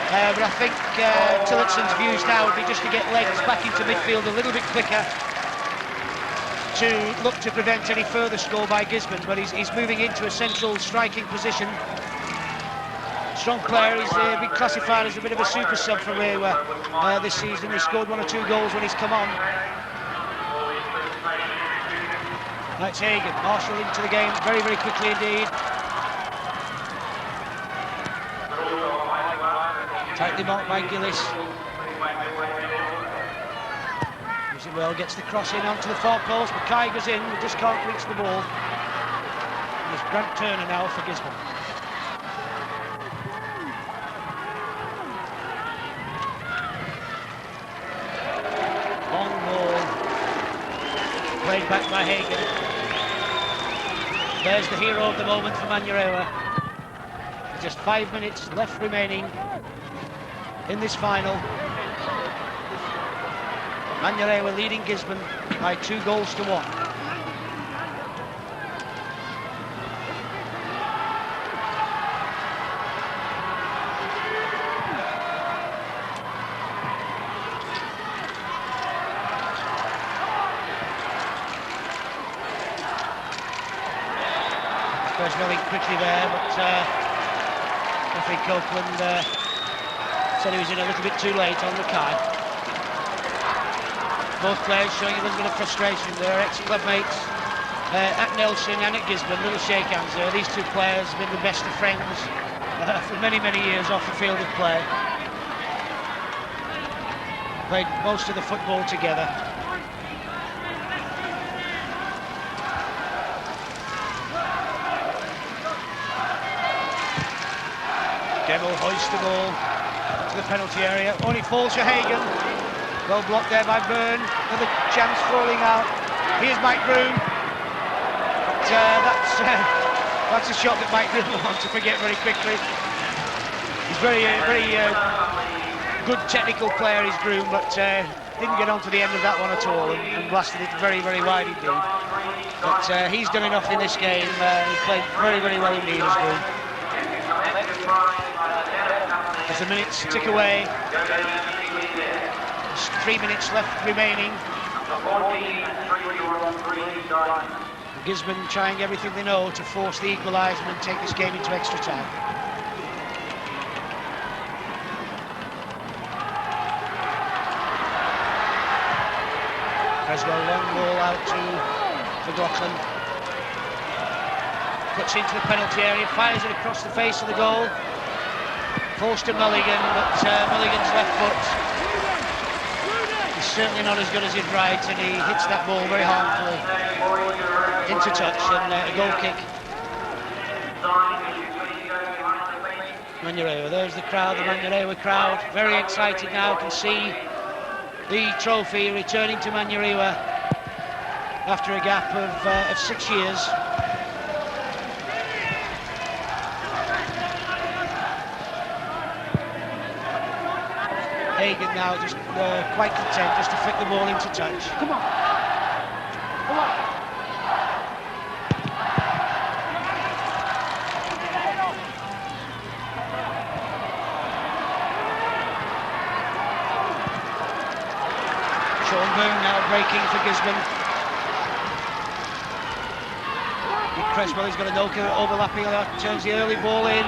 But I think Tillotson's views now would be just to get legs back into midfield a little bit quicker to look to prevent any further score by Gisborne. But he's moving into a central striking position. Strong player. He's been classified as a bit of a super sub for Rewa this season. He scored 1 or 2 goals when he's come on. That's Hagan. Marshall into the game very, very quickly indeed. Tightly marked by Gillis. Uses it well, gets the cross in onto the far post. Mackay goes in, but just can't reach the ball. There's Grant Turner now for Gisborne. Long ball. Played back by Hagan. There's the hero of the moment for Manurewa. There's just 5 minutes left remaining in this final. Manurewa leading Gisborne by 2 goals to 1. Really quickly there, but referee Copeland said he was in a little bit too late on Mackay. Both players showing a little bit of frustration. They're ex-club mates at Nelson and at Gisborne. Little shake hands there. These two players have been the best of friends for many, many years off the field of play. Played most of the football together. Demo hoists the ball to the penalty area. Only falls for Hagan. Well blocked there by Byrne. Another chance falling out. Here's Mike Broom. But, that's a shot that Mike Broom wants to forget very quickly. He's very good technical player, is Broom, but didn't get on to the end of that one at all and blasted it very, very wide indeed. But he's done enough in this game. He played very, very well indeed as Broom. As the minutes tick away, there's 3 minutes left remaining. Gisborne trying everything they know to force the equaliser and take this game into extra time. Creswell, long ball out to McLaughlin. Puts into the penalty area, fires it across the face of the goal. Falls to Mulligan, but Mulligan's left foot is certainly not as good as his right, and he hits that ball very harmfully into touch, and a goal kick. Manurewa, there's the crowd, the Manurewa crowd, very excited now, can see the trophy returning to Manurewa after a gap of 6 years. Hagan now just quite content just to flick the ball into touch. Come on. Come on. Sean Boone now breaking for Gisborne. Creswell, he's got a Noka overlapping that, turns the early ball in.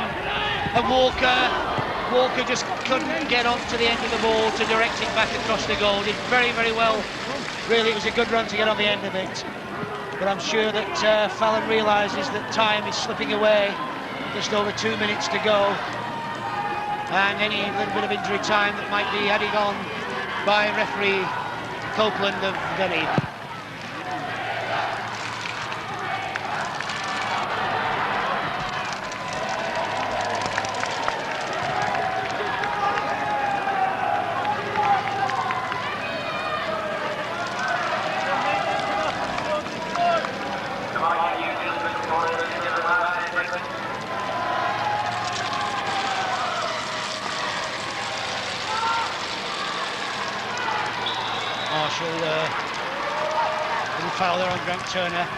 And Walker just couldn't get onto the end of the ball to direct it back across the goal. Did very, very well. Really, it was a good run to get on the end of it. But I'm sure that Fallon realises that time is slipping away. Just over 2 minutes to go. And any little bit of injury time that might be added on by referee Copeland of Dunedin. Foul there on Grant Turner.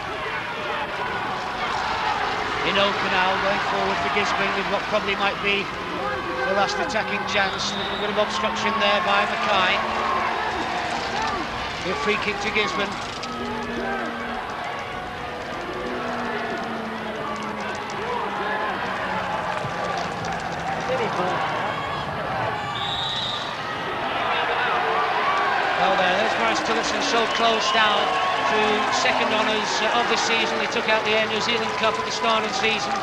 Inoka now going forward for Gisborne with what probably might be the last attacking chance. A bit of obstruction there by Mackay. A free kick to Gisborne. Well there's Maurice Tillotson so close now to second honours of this season. They took out the Air New Zealand Cup at the start of the season,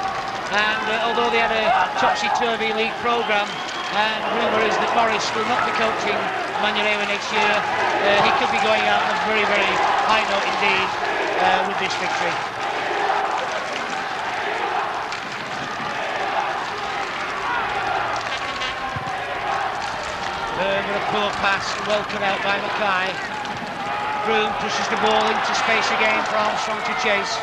and although they had a topsy-turvy league programme, and rumour is that Maurice will not be coaching Manurewa next year, he could be going out on a very, very high note indeed with this victory. With a poor pass, well cut out by Mackay. Broom pushes the ball into space again for Armstrong to chase.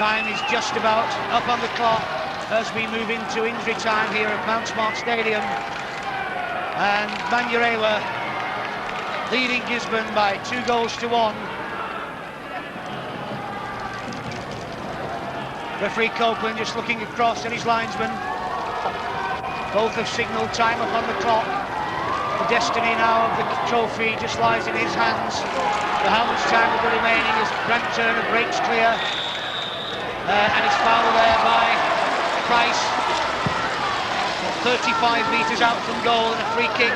Time is just about up on the clock as we move into injury time here at Mount Smart Stadium. And Manurewa leading Gisborne by 2-1. Referee Copeland just looking across at his linesman. Both have signalled time up on the clock. The destiny now of the trophy just lies in his hands. The how much time will be remaining as Grant Turner breaks clear. And it's fouled there by Price. 35 metres out from goal and a free kick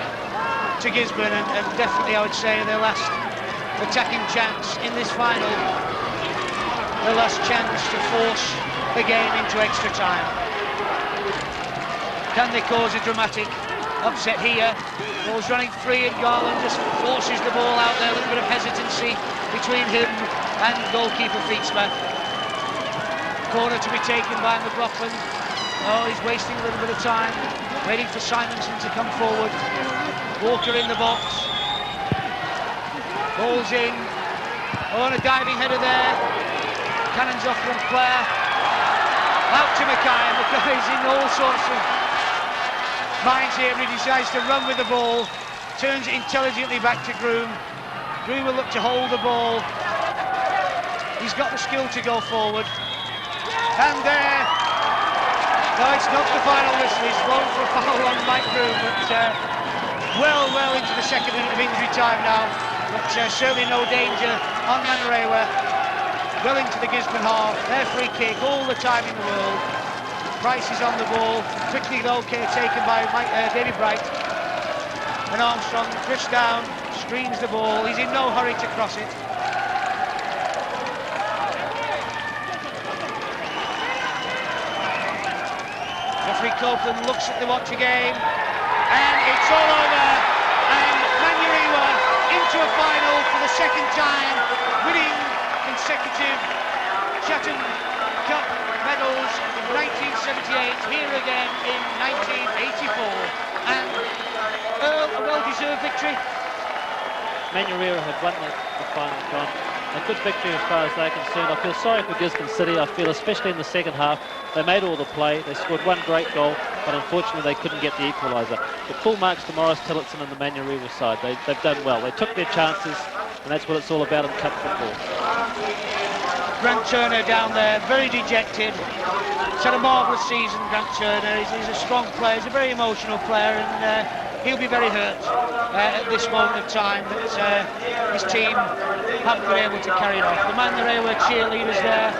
to Gisborne, and definitely I would say their last attacking chance in this final. Their last chance to force the game into extra time. Can they cause a dramatic upset here? Ball's running free and Garland just forces the ball out there. A little bit of hesitancy between him and goalkeeper Fietsma. Corner to be taken by McLaughlin. Oh, he's wasting a little bit of time, waiting for Simonson to come forward. Walker in the box. Ball's in. Oh, and a diving header there. Cannons off from Clare. Out to Mackay. Mackay's in all sorts of minds here, and he decides to run with the ball. Turns it intelligently back to Groom. Groom will look to hold the ball. He's got the skill to go forward. And there. No, it's not the final whistle. He's blown for a foul on Mike Groom, but well into the second minute of injury time now. But certainly no danger on Manurewa. Well into the Gisborne half. Their free kick, all the time in the world. Price is on the ball. Quickly though, taken by David Bright. And Armstrong drifts down, screens the ball. He's in no hurry to cross it. Referee Copeland looks at the watch again, and it's all over. And Manurewa into a final for the second time, winning consecutive Chatham Cup medals in 1978, here again in 1984. And Earl, a well-deserved victory. Manurewa have won the final, John. A good victory as far as they're concerned. I feel sorry for Gisborne City. I feel especially in the second half, they made all the play. They scored one great goal, but unfortunately they couldn't get the equaliser. But full marks to Morris Tillotson and the Manurewa side. They've done well. They took their chances, and that's what it's all about in cup football. Grant Turner down there, very dejected. He's had a marvellous season, Grant Turner. He's a strong player, he's a very emotional player, and he'll be very hurt at this moment of time that his team haven't been able to carry it off. The Manurewa cheerleaders there,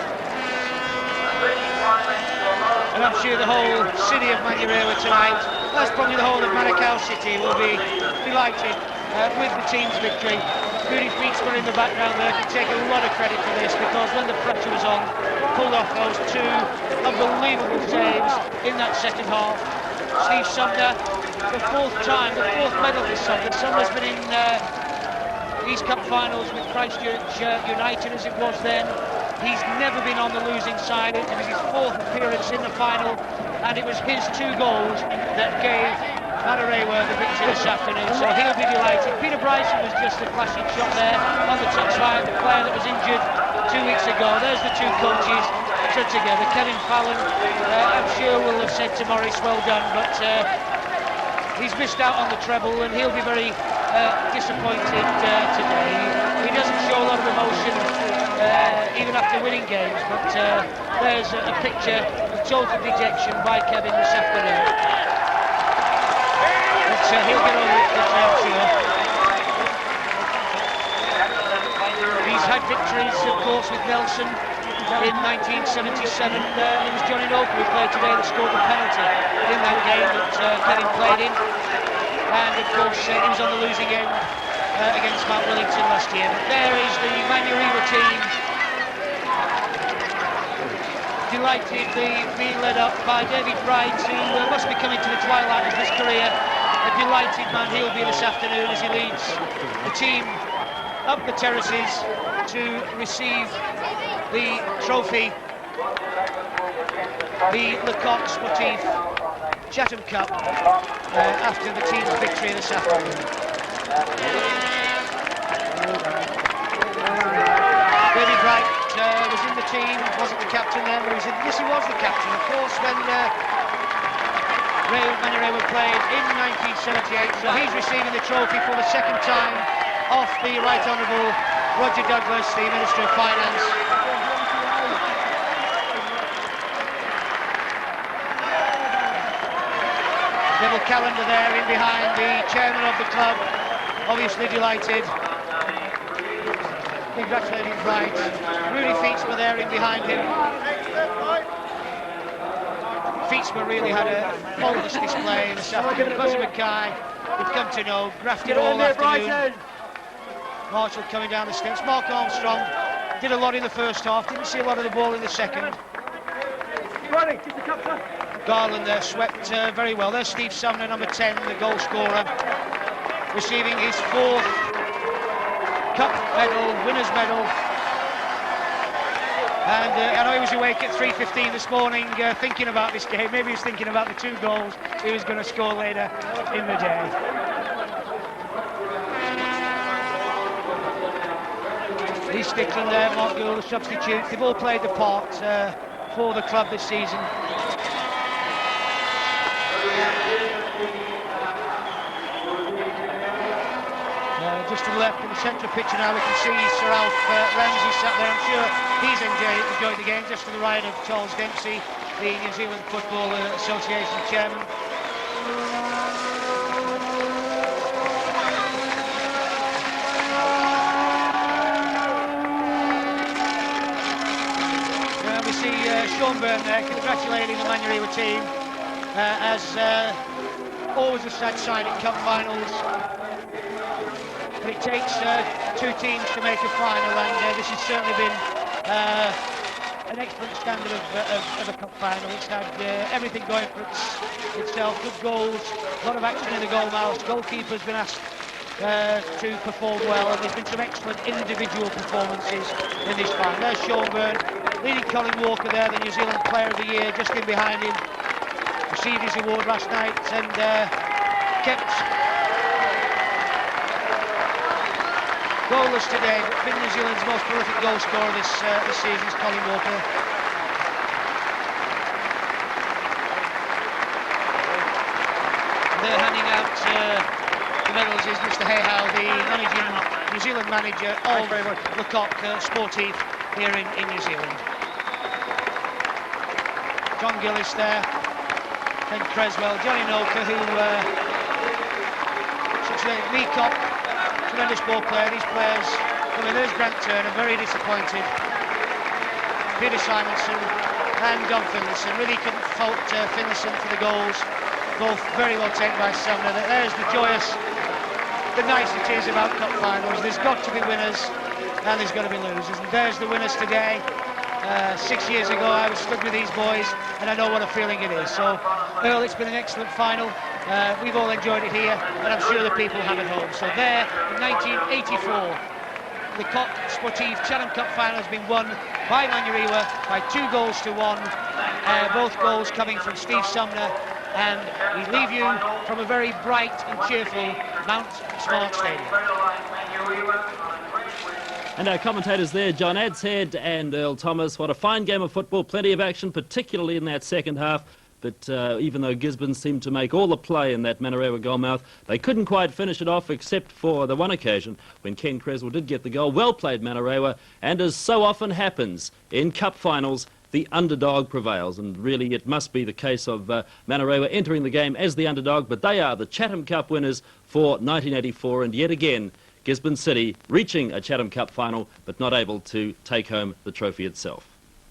and I'm sure the whole city of Manurewa tonight, that's probably the whole of Manukau City, will be delighted with the team's victory. Rudy Fietsma in the background there can take a lot of credit for this, because when the pressure was on, pulled off those two unbelievable saves in that second half. Steve Sumner, the fourth medal for Sumner. Sumner's been in these cup finals with Christchurch United as it was then. He's never been on the losing side. It was his fourth appearance in the final, and it was his 2 goals that gave Manurewa the victory this afternoon, so he'll be delighted. Peter Bryson was just a flashing shot there on the touchline, the player that was injured 2 weeks ago. There's the 2 coaches stood together. Kevin Fallon, I'm sure will have said to Morris, well done, but he's missed out on the treble, and he'll be very disappointed today. He doesn't show a lot of emotion even after winning games, but there's a picture of total dejection by Kevin this afternoon. But he'll get over it quickly, I'm sure. He's had victories, of course, with Nelson in 1977. It was Johnny Noble who played today that scored the penalty in that game that Kevin played in. And of course, he was on the losing end against Mount Wellington last year. But there is the Manurewa team. Delighted, being led up by David Bright, who must be coming to the twilight of his career. A delighted man he'll be this afternoon as he leads the team up the terraces to receive the trophy, the Lecoq Sportif Chatham Cup, after the team's victory this afternoon. David Bright was in the team, wasn't the captain then, but yes, he was the captain, of course, when Manurewa played in 1978, so he's receiving the trophy for the second time off the Right Honourable Roger Douglas, the Minister of Finance. Neville Callender there in behind, the chairman of the club, obviously delighted. Congratulating Bright. Rudy Feetsma there in behind him. Feetsma really had a faultless display this afternoon. Buzzer Mackay, we've come to know, grafted all afternoon. Marshall coming down the steps. Mark Armstrong did a lot in the first half, didn't see a lot of the ball in the second. Garland there swept very well. There's Steve Sumner, number 10, the goal scorer, receiving his 4th cup medal, winner's medal. And I know he was awake at 3:15 this morning thinking about this game. Maybe he was thinking about the 2 goals he was going to score later in the day. Lee Stickland there, Mark Gould, the substitute. They've all played the part for the club this season. Just to the left in the central picture now we can see Sir Alf Ramsey sat there. I'm sure he's enjoyed the game. Just to the right of Charles Dempsey, the New Zealand Football Association chairman. We see Sean Byrne there congratulating the Manurewa team as always a sad sign at cup finals. But it takes 2 teams to make a final, and this has certainly been an excellent standard of a cup final. It's had everything going for itself, good goals, a lot of action in the goal mouth. Goalkeeper's been asked to perform well, and there's been some excellent individual performances in this final. There's Sean Byrne, leading Colin Walker there, the New Zealand Player of the Year, just in behind him. Received his award last night and kept goalless today, but been New Zealand's most prolific goal scorer this season is Colin Walker. They're handing out the medals is Mr Hayhow, the New Zealand manager of Le Coq Sportif here in New Zealand. John Gillis there, Ken Creswell, Johnny Noka, who Lee Coq, tremendous ball player. These players, I mean, there's Grant Turner, very disappointed. Peter Simonson and Don Finlayson. Really couldn't fault Finlayson for the goals. Both very well taken by Sumner. There's the niceties about cup finals. There's got to be winners and there's got to be losers. And there's the winners today. 6 years ago I was stood with these boys and I know what a feeling it is. So Earl, it's been an excellent final. We've all enjoyed it here and I'm sure the people have at home. So there, in 1984, the Coq Sportif Chatham Cup final has been won by Manurewa by 2-1. Both goals coming from Steve Sumner, and we leave you from a very bright and cheerful Mount Smart Stadium. And our commentators there, John Adshead and Earl Thomas. What a fine game of football, plenty of action, particularly in that second half. But even though Gisborne seemed to make all the play in that Manurewa goalmouth, they couldn't quite finish it off except for the one occasion when Ken Creswell did get the goal. Well played, Manurewa, and as so often happens in cup finals, the underdog prevails, and really it must be the case of Manurewa entering the game as the underdog, but they are the Chatham Cup winners for 1984, and yet again Gisborne City reaching a Chatham Cup final but not able to take home the trophy itself.